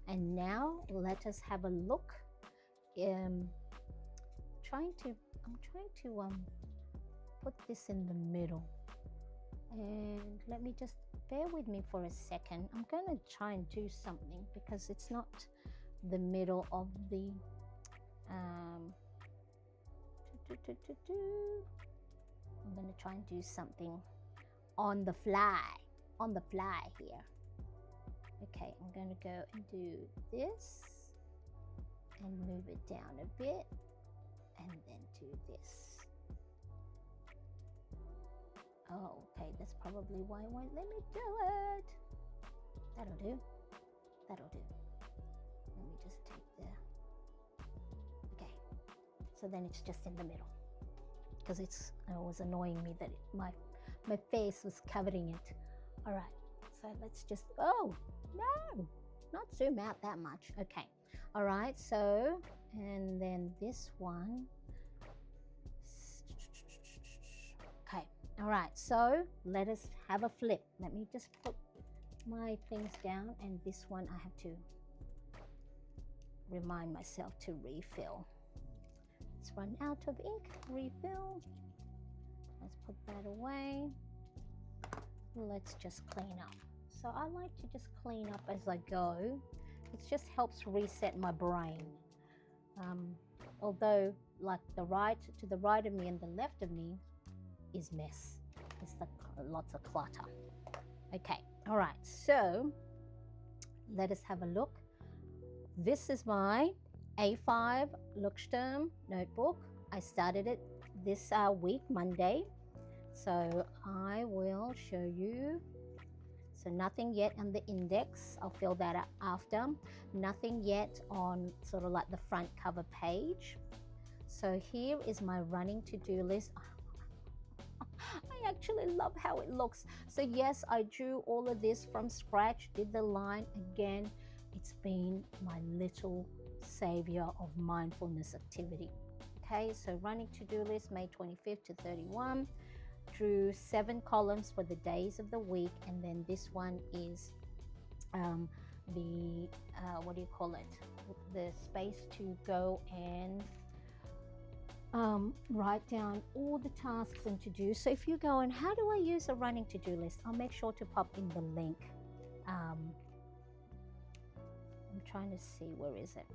And now let us have a look. I'm trying to put this in the middle. And let me just bear with me for a second. I'm going to try and do something because it's not the middle of the I'm going to try and do something on the fly here. Okay, I'm going to go and do this and move it down a bit and then do this. Oh, okay, that's probably why it won't let me do it. That'll do. That'll do. Let me just take the... Okay, so then it's just in the middle, because it was annoying me that my face was covering it. All right, so let's just... Oh, no, not zoom out that much. Okay, all right, so, and then this one. Okay, all right, so let us have a flip. Let me just put my things down, and this one I have to remind myself to refill. Let's run out of ink, refill. Let's put that away. Let's just clean up. So I like to just clean up as I go. It just helps reset my brain. Although, like to the right of me and the left of me is mess. It's lots of clutter. Okay, all right, so let us have a look. This is my A5 Luxterm notebook. I started it this week, Monday. So I will show you. So nothing yet on the index. I'll fill that up after. Nothing yet on sort of like the front cover page. So here is my running to-do list. I actually love how it looks. So yes, I drew all of this from scratch, did the line again. It's been my little savior of mindfulness activity. Okay, so running to-do list, May 25th to 31. Drew 7 columns for the days of the week, and then this one is what do you call it? The space to go and write down all the tasks and to do. So if you go and how do I use a running to-do list, I'll make sure to pop in the link. I'm trying to see, where is it?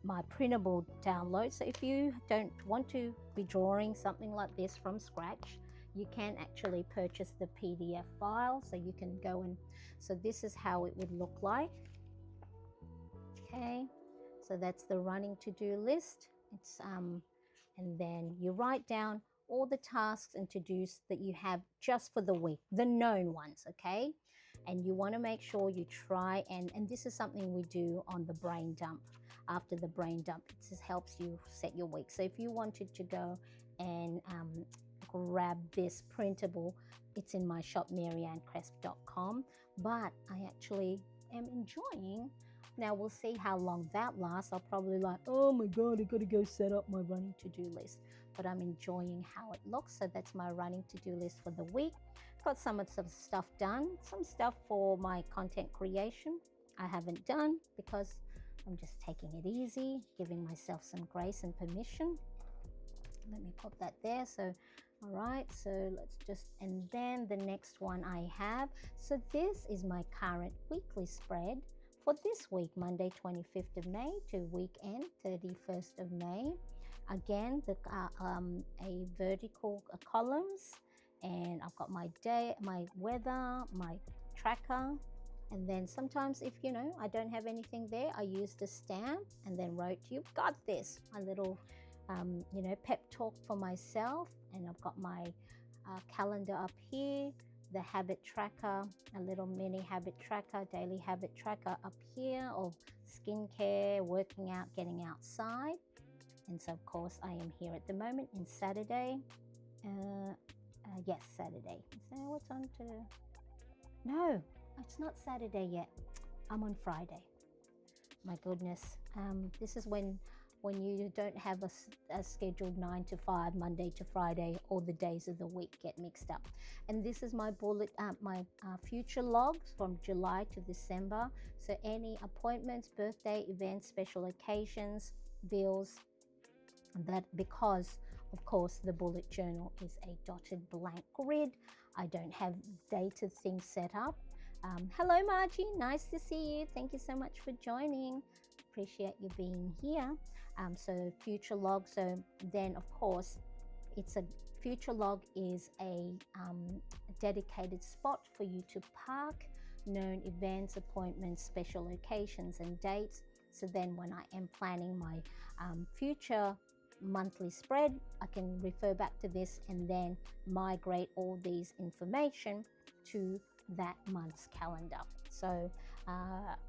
My printable download. So if you don't want to be drawing something like this from scratch, you can actually purchase the PDF file, so you can go and, so this is how it would look like. Okay, so that's the running to-do list. It's and then you write down all the tasks and to-dos that you have just for the week, the known ones, okay? And you want to make sure you try, and this is something we do on the brain dump. After the brain dump, it just helps you set your week. So if you wanted to go and grab this printable, it's in my shop, maryanncresp.com. But I actually am enjoying. Now we'll see how long that lasts. I'll probably like, oh my God, I gotta go set up my running to-do list. But I'm enjoying how it looks. So that's my running to-do list for the week. Got some of some stuff done, some stuff for my content creation I haven't done because I'm just taking it easy, giving myself some grace and permission. Let me pop that there. So all right, so let's just, and then the next one I have, so this is my current weekly spread for this week, Monday 25th of May to weekend 31st of May. Again, a vertical columns, and I've got my day, my weather, my tracker, and then sometimes if you know I don't have anything there, I use the stamp and then wrote, "You've got this," a little you know, pep talk for myself. And I've got my calendar up here, the habit tracker, a little mini habit tracker, daily habit tracker up here of skincare, working out, getting outside. And so of course I am here at the moment in Saturday. Yes, Saturday. So what's on to? No, it's not Saturday yet. I'm on Friday. My goodness. This is when you don't have a scheduled 9 to 5, Monday to Friday, all the days of the week get mixed up. And this is my bullet, my future logs from July to December. So any appointments, birthday, events, special occasions, bills, that, because of course the bullet journal is a dotted blank grid. I don't have dated things set up. Hello Margie, nice to see you. Thank you so much for joining. appreciate you being here. So future log. So then, of course, it's a future log is a dedicated spot for you to park known events, appointments, special occasions, and dates. So then, when I am planning my future monthly spread, I can refer back to this and then migrate all these information to that month's calendar. So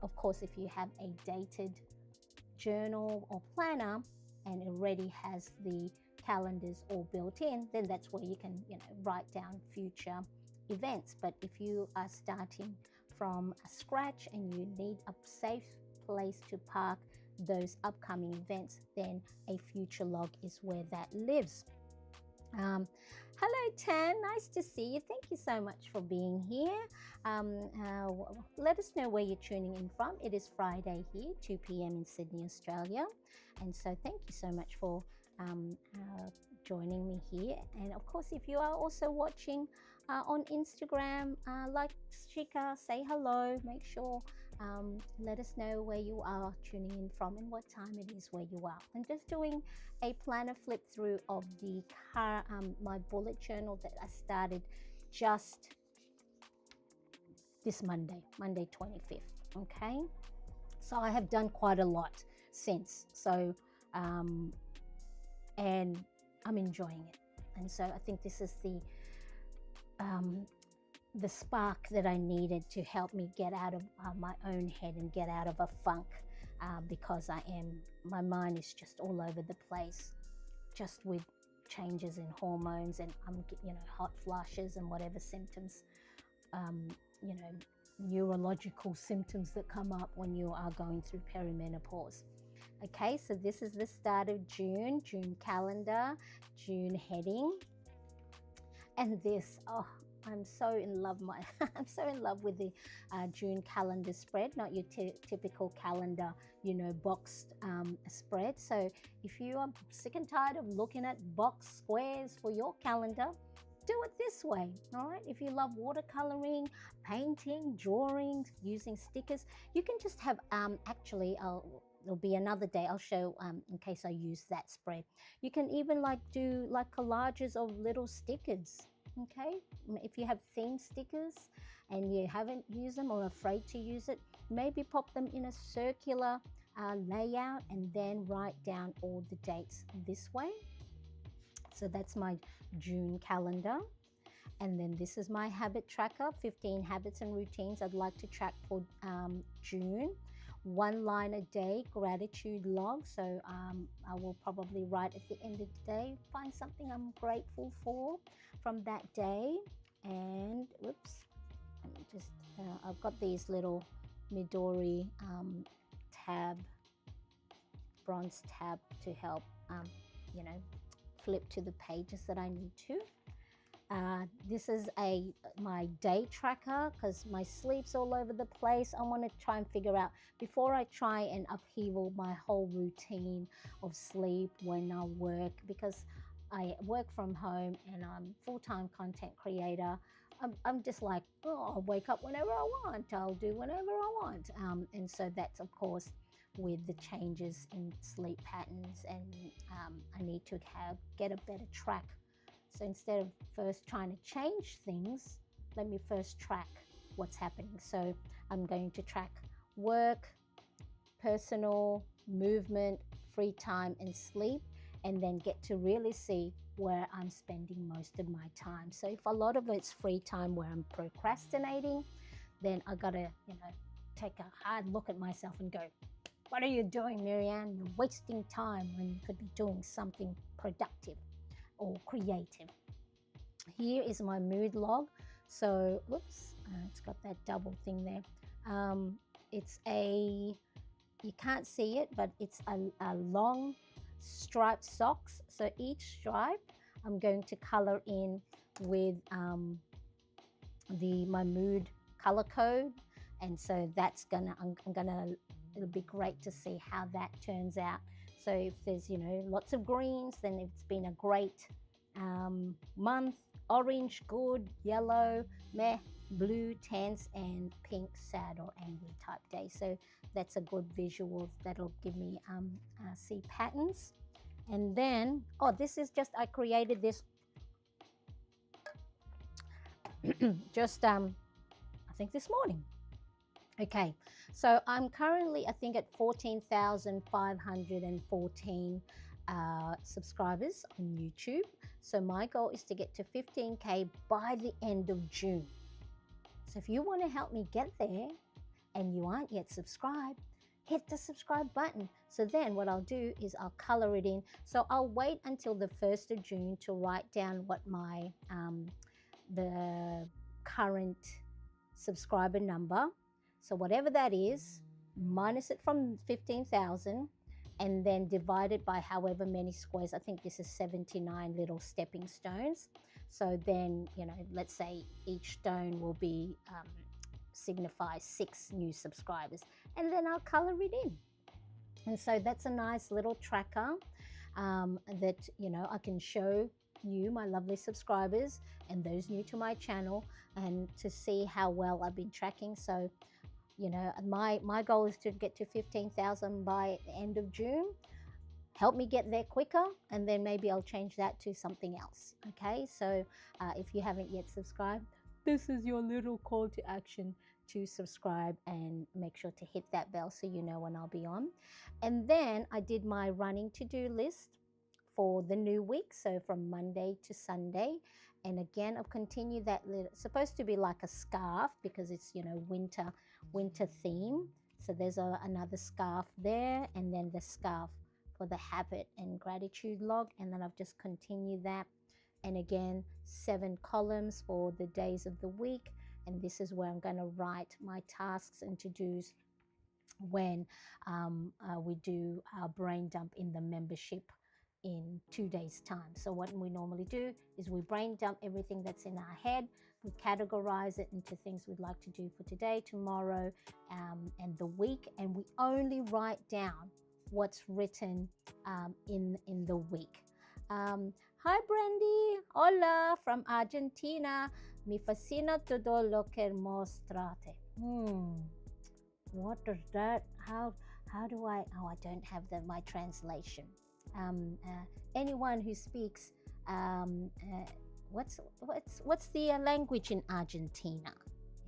of course, if you have a dated journal or planner and it already has the calendars all built in, then that's where you can write down future events. But if you are starting from scratch and you need a safe place to park those upcoming events, then a future log is where that lives. Hello Tan, nice to see you. Thank you so much for being here. Let us know where you're tuning in from. It is Friday here, 2 p.m. in Sydney, Australia. And so thank you so much for joining me here. And of course, if you are also watching on Instagram, like Shika, say hello, make sure let us know where you are tuning in from and what time it is where you are. I'm just doing a planner flip through of the my bullet journal that I started just this Monday 25th. Okay, so I have done quite a lot since. So and I'm enjoying it, and so I think this is the spark that I needed to help me get out of my own head and get out of a funk, because my mind is just all over the place, just with changes in hormones, and I'm hot flushes and whatever symptoms, neurological symptoms that come up when you are going through perimenopause. Okay, so this is the start of June calendar, June heading, and this, I'm so in love. I'm so in love with the June calendar spread, not your typical calendar, boxed spread. So if you are sick and tired of looking at box squares for your calendar, do it this way. All right. If you love watercoloring, painting, drawing, using stickers, you can just have there'll be another day I'll show in case I use that spread. You can even do collages of little stickers. Okay, if you have theme stickers and you haven't used them or afraid to use it, maybe pop them in a circular layout and then write down all the dates this way. So that's my June calendar. And then this is my habit tracker, 15 habits and routines I'd like to track for June. 1 line a day gratitude log. So I will probably write at the end of the day, find something I'm grateful for from that day. And whoops, let me just I've got these little Midori bronze tab to help flip to the pages that I need to. This is my day tracker because my sleep's all over the place. I want to try and figure out, before I try and upheaval my whole routine of sleep when I work, because I work from home and I'm full-time content creator. I'm just like, I'll wake up whenever I want. I'll do whatever I want. And so that's, of course, with the changes in sleep patterns, and I need to get a better track. So instead of first trying to change things, let me first track what's happening. So I'm going to track work, personal, movement, free time, and sleep, and then get to really see where I'm spending most of my time. So if a lot of it's free time where I'm procrastinating, then I gotta, take a hard look at myself and go, what are you doing, Marianne? You're wasting time when you could be doing something productive or creative. Here is my mood log. So, whoops, it's got that double thing there. You can't see it, but it's a long striped socks. So each stripe I'm going to color in with my mood color code. And so it'll be great to see how that turns out. So if there's, lots of greens, then it's been a great month. Orange, good. Yellow, meh. Blue, tense, and pink, sad or angry type day. So that's a good visual that'll give me see patterns. And then, oh, this is just, I created this just I think this morning. Okay, so I'm currently, I think, at 14,514 subscribers on YouTube. So my goal is to get to 15K by the end of June. So if you want to help me get there and you aren't yet subscribed, hit the subscribe button. So then what I'll do is I'll color it in. So I'll wait until the 1st of June to write down what my the current subscriber number. So whatever that is, minus it from 15,000 and then divide it by however many squares. I think this is 79 little stepping stones. So then, you know, let's say each stone will be signify 6 new subscribers, and then I'll color it in. And so that's a nice little tracker that, you know, I can show you, my lovely subscribers, and those new to my channel, and to see how well I've been tracking. So, you know, my goal is to get to 15,000 by the end of June. Help me get there quicker, and then maybe I'll change that to something else. Okay, so if you haven't yet subscribed, this is your little call to action to subscribe, and make sure to hit that bell so you know when I'll be on. And then I did my running to-do list for the new week, so from Monday to Sunday. And again, I've continued that little, it's supposed to be like a scarf because it's, you know, winter theme. So there's another scarf there, and then the scarf for the habit and gratitude log, and then I've just continued that. And again, 7 columns for the days of the week, and this is where I'm going to write my tasks and to-dos when we do our brain dump in the membership in 2 days' time. So what we normally do is we brain dump everything that's in our head. We categorize it into things we'd like to do for today, tomorrow, and the week, and we only write down what's written in the week. Hi Brandy, hola from Argentina. Mi fascina todo lo que mostrate. What does that? How do I? Oh, I don't have my translation. Anyone who speaks, what's the language in Argentina?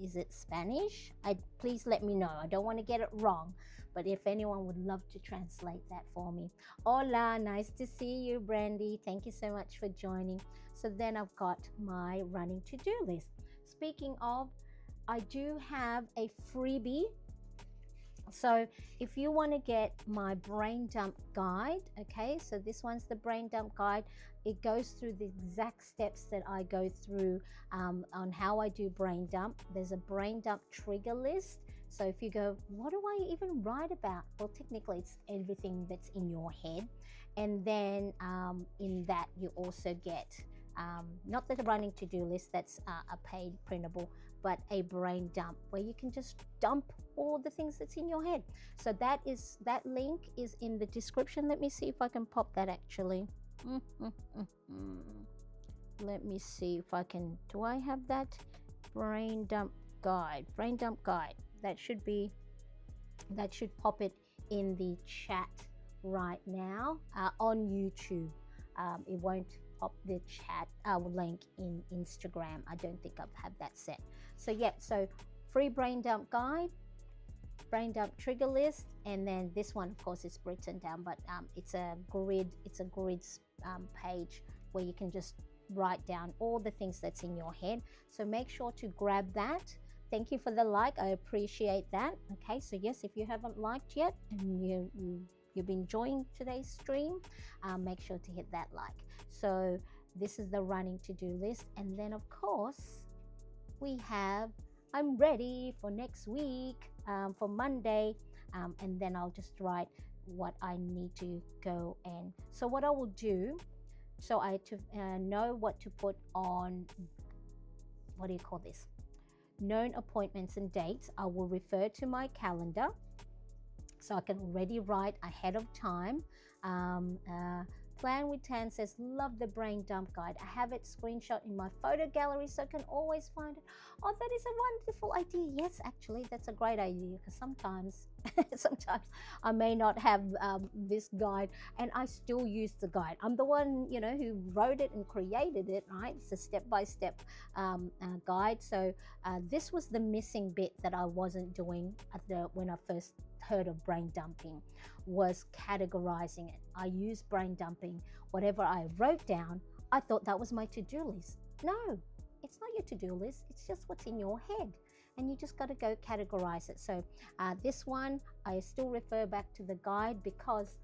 Is it Spanish? Please let me know. I don't want to get it wrong, but if anyone would love to translate that for me. Hola, nice to see you, Brandy. Thank you so much for joining. So then I've got my running to-do list. Speaking of, I do have a freebie. So if you want to get my brain dump guide, okay, so this one's the brain dump guide. It goes through the exact steps that I go through on how I do brain dump. There's a brain dump trigger list. So if you go, what do I even write about? Well, technically it's everything that's in your head. And then in that you also get, not the running to-do list, that's a paid printable, but a brain dump where you can just dump all the things that's in your head. So that link is in the description. Let me see if I can pop that actually. Let me see if I can, do I have that brain dump guide? Brain dump guide. That should pop it in the chat right now on YouTube. It won't pop the chat link in Instagram. I don't think I've had that set. So yeah, so free brain dump guide, brain dump trigger list, and then this one, of course, is written down, but it's a grid page where you can just write down all the things that's in your head. So make sure to grab that. Thank you for the like, I appreciate that. Okay, so yes, if you haven't liked yet and you've been enjoying today's stream, make sure to hit that like. So this is the running to-do list, and then of course we have I'm ready for next week, for Monday, and then I'll just write what I need to go. And so what I will do, so I know what to put on, what do you call this, known appointments and dates. I will refer to my calendar so I can already write ahead of time Plan with Tan says, love the brain dump guide. I have it screenshot in my photo gallery so I can always find it. Oh, that is a wonderful idea. Yes, actually, that's a great idea because sometimes, sometimes I may not have this guide and I still use the guide. I'm the one, who wrote it and created it, right? It's a step-by-step guide. So this was the missing bit that I wasn't doing when I first heard of brain dumping, was categorizing it. I use brain dumping. Whatever I wrote down, I thought that was my to-do list. No, it's not your to-do list. It's just what's in your head. And you just got to go categorize it. So this one, I still refer back to the guide because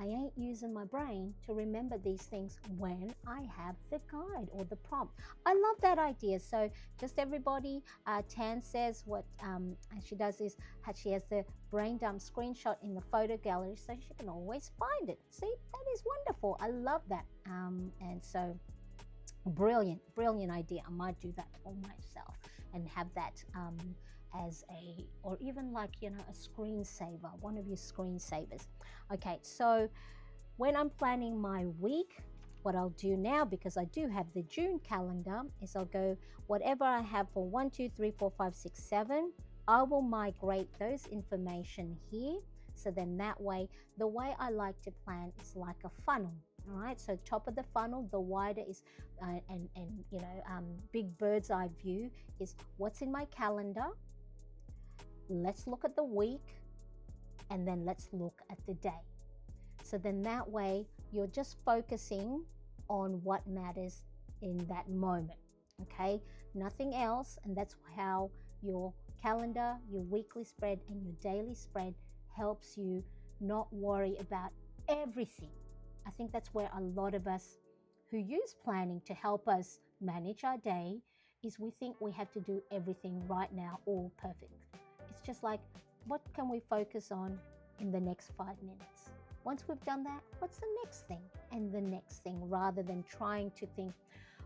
I ain't using my brain to remember these things when I have the guide or the prompt. I love that idea. So just everybody, Tan says what she does is she has the brain dump screenshot in the photo gallery so she can always find it. See, that is wonderful. I love that. And so brilliant idea. I might do that for myself and have that as or even like a screensaver, one of your screensavers. Okay, so when I'm planning my week, what I'll do now, because I do have the June calendar, is I'll go whatever I have for 1 2 3 4 5 6 7, I will migrate those information here. So then that way, the way I like to plan is like a funnel. All right, so top of the funnel, the wider is big bird's eye view is what's in my calendar. Let's look at the week, and then let's look at the day. So then that way you're just focusing on what matters in that moment, okay? Nothing else. And that's how your calendar, your weekly spread, and your daily spread helps you not worry about everything. I think that's where a lot of us who use planning to help us manage our day is we think we have to do everything right now, all perfect. It's just like, what can we focus on in the next 5 minutes? Once we've done that, what's the next thing and the next thing, rather than trying to think,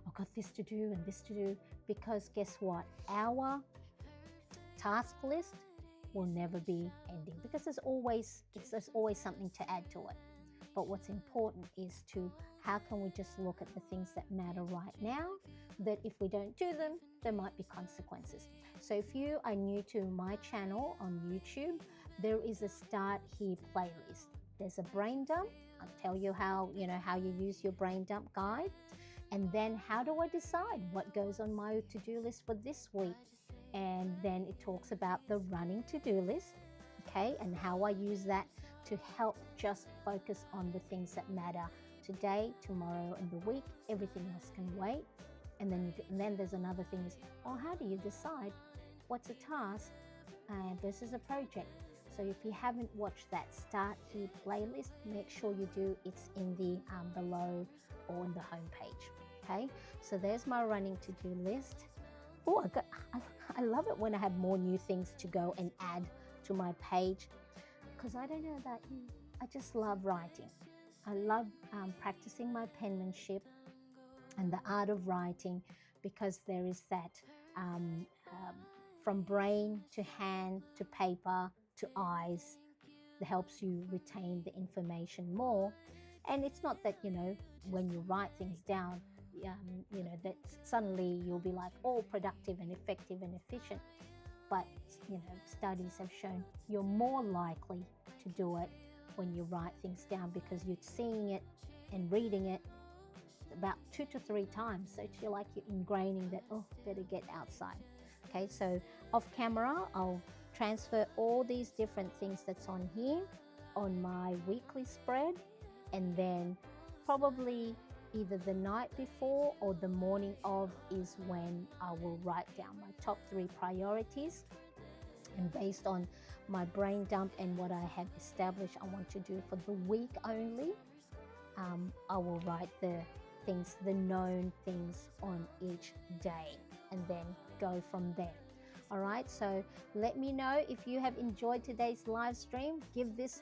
I've got this to do and this to do, because guess what? Our task list will never be ending because there's always something to add to it. But what's important is how can we just look at the things that matter right now, that if we don't do them, there might be consequences. So if you are new to my channel on YouTube, there is a Start Here playlist. There's a brain dump. I'll tell you how you use your brain dump guide. And then how do I decide what goes on my to-do list for this week? And then it talks about the running to-do list, okay, and how I use that to help just focus on the things that matter today, tomorrow, and the week. Everything else can wait. And then there's another thing is, how do you decide what's a task versus a project? So if you haven't watched that Start Here playlist, make sure you do. It's in the below or on the home page. Okay, so there's my running to-do list. Oh, I love it when I have more new things to go and add to my page, because I don't know about you, I just love writing. I love practicing my penmanship and the art of writing, because there is that from brain to hand to paper to eyes that helps you retain the information more. And it's not that, when you write things down, that suddenly you'll be like all productive and effective and efficient. But, studies have shown you're more likely to do it when you write things down, because you're seeing it and reading it about 2 to 3 times. So it's like you're ingraining that, better get outside. Okay, so off camera, I'll transfer all these different things that's on here on my weekly spread, and then probably either the night before or the morning of is when I will write down my top 3 priorities. And based on my brain dump and what I have established I want to do for the week only, I will write the known things on each day, and then go from there. All right, so let me know if you have enjoyed today's live stream. Give this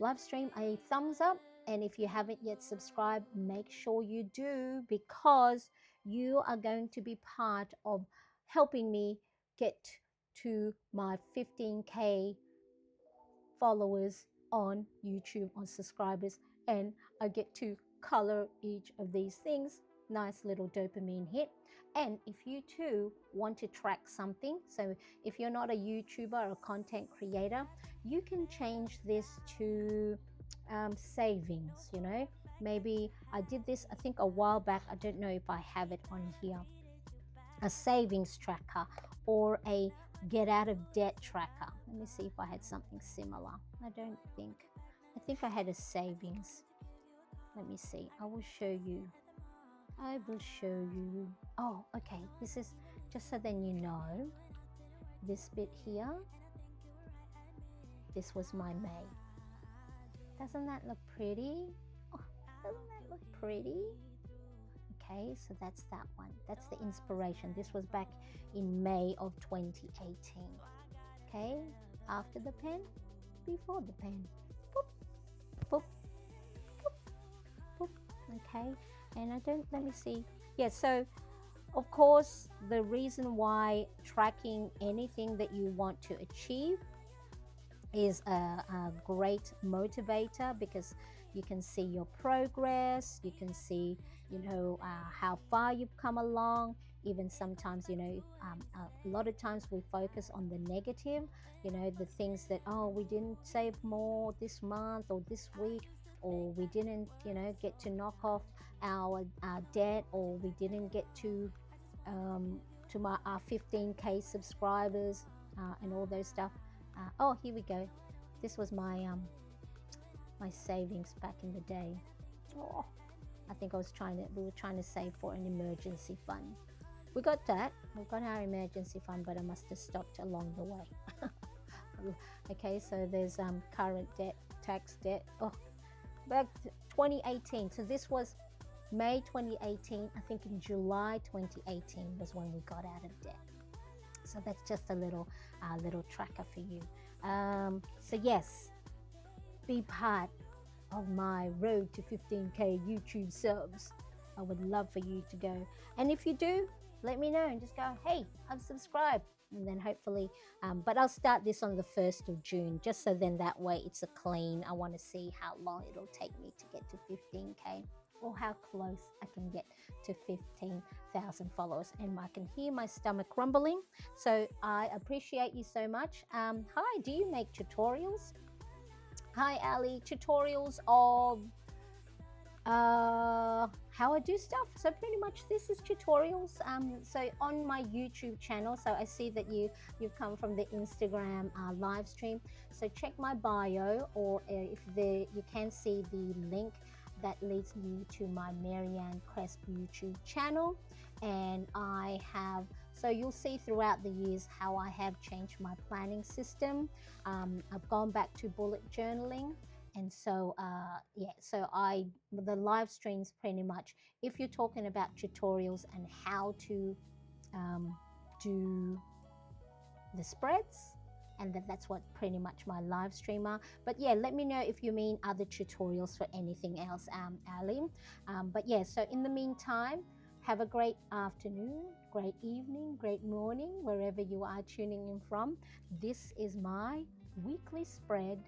live stream a thumbs up, and if you haven't yet subscribed, make sure you do, because you are going to be part of helping me get to my 15K followers on YouTube, on subscribers. and I get to color each of these things. Nice little dopamine hit. And if you too want to track something, so if you're not a YouTuber or a content creator, you can change this to savings. Maybe I did this, I think, a while back. I don't know if I have it on here. A savings tracker or a get out of debt tracker. Let me see if I had something similar. I don't think. I think I had a savings. Let me see. I will show you. I will show you. Oh, okay. This is just so then you know. This bit here. This was my May. Doesn't that look pretty? Oh, doesn't that look pretty? Okay, so that's that one. That's the inspiration. This was back in May of 2018. Okay, after the pen, before the pen. Boop, boop, boop, boop. Okay, and let me see. Yeah, so of course, the reason why tracking anything that you want to achieve is a great motivator, because you can see your progress, you can see how far you've come along. Even sometimes a lot of times we focus on the negative, the things that, oh, we didn't save more this month or this week, or we didn't get to knock off our debt, or we didn't get to our 15k subscribers, and all those stuff. Oh, here we go. This was my my savings back in the day. Oh, I think we were trying to save for an emergency fund. We got that. We got our emergency fund, but I must have stopped along the way. Okay, so there's current debt, tax debt. Oh, back to 2018. So this was May 2018. I think in July 2018 was when we got out of debt. So that's just a little tracker for you. So yes, be part of my road to 15k YouTube subs. I would love for you to go, and if you do, let me know and just go, hey, I've subscribed, and then hopefully but I'll start this on the 1st of June, just so then that way it's a clean. I want to see how long it'll take me to get to 15k, or how close I can get to 15,000 followers. And I can hear my stomach rumbling, so I appreciate you so much. Hi, do you make tutorials? Hi, Ali. Tutorials of how I do stuff. So pretty much this is tutorials. So on my YouTube channel, so I see that you've come from the Instagram live stream. So check my bio, or you can see the link that leads me to my Marianne Cresp YouTube channel. And so you'll see throughout the years how I have changed my planning system. I've gone back to bullet journaling. And so, the live streams pretty much, if you're talking about tutorials and how to do the spreads, and that's what pretty much my live stream are. But yeah, let me know if you mean other tutorials for anything else, Ali. But yeah, so in the meantime, have a great afternoon, great evening, great morning, wherever you are tuning in from. This is my weekly spread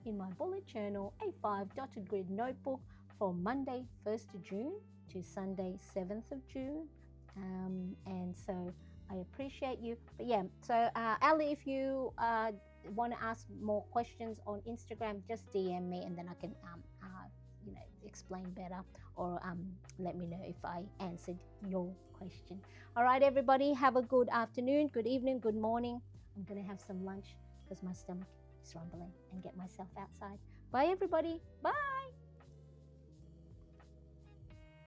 in my bullet journal, A5 dotted grid notebook, for Monday 1st of June to Sunday 7th of June. And so I appreciate you. But yeah, so Ali, if you want to ask more questions on Instagram, just DM me, and then I can explain better, or let me know if I answered your question. All right, everybody, have a good afternoon, good evening, good morning. I'm gonna have some lunch because my stomach is rumbling, and get myself outside. Bye, everybody. Bye.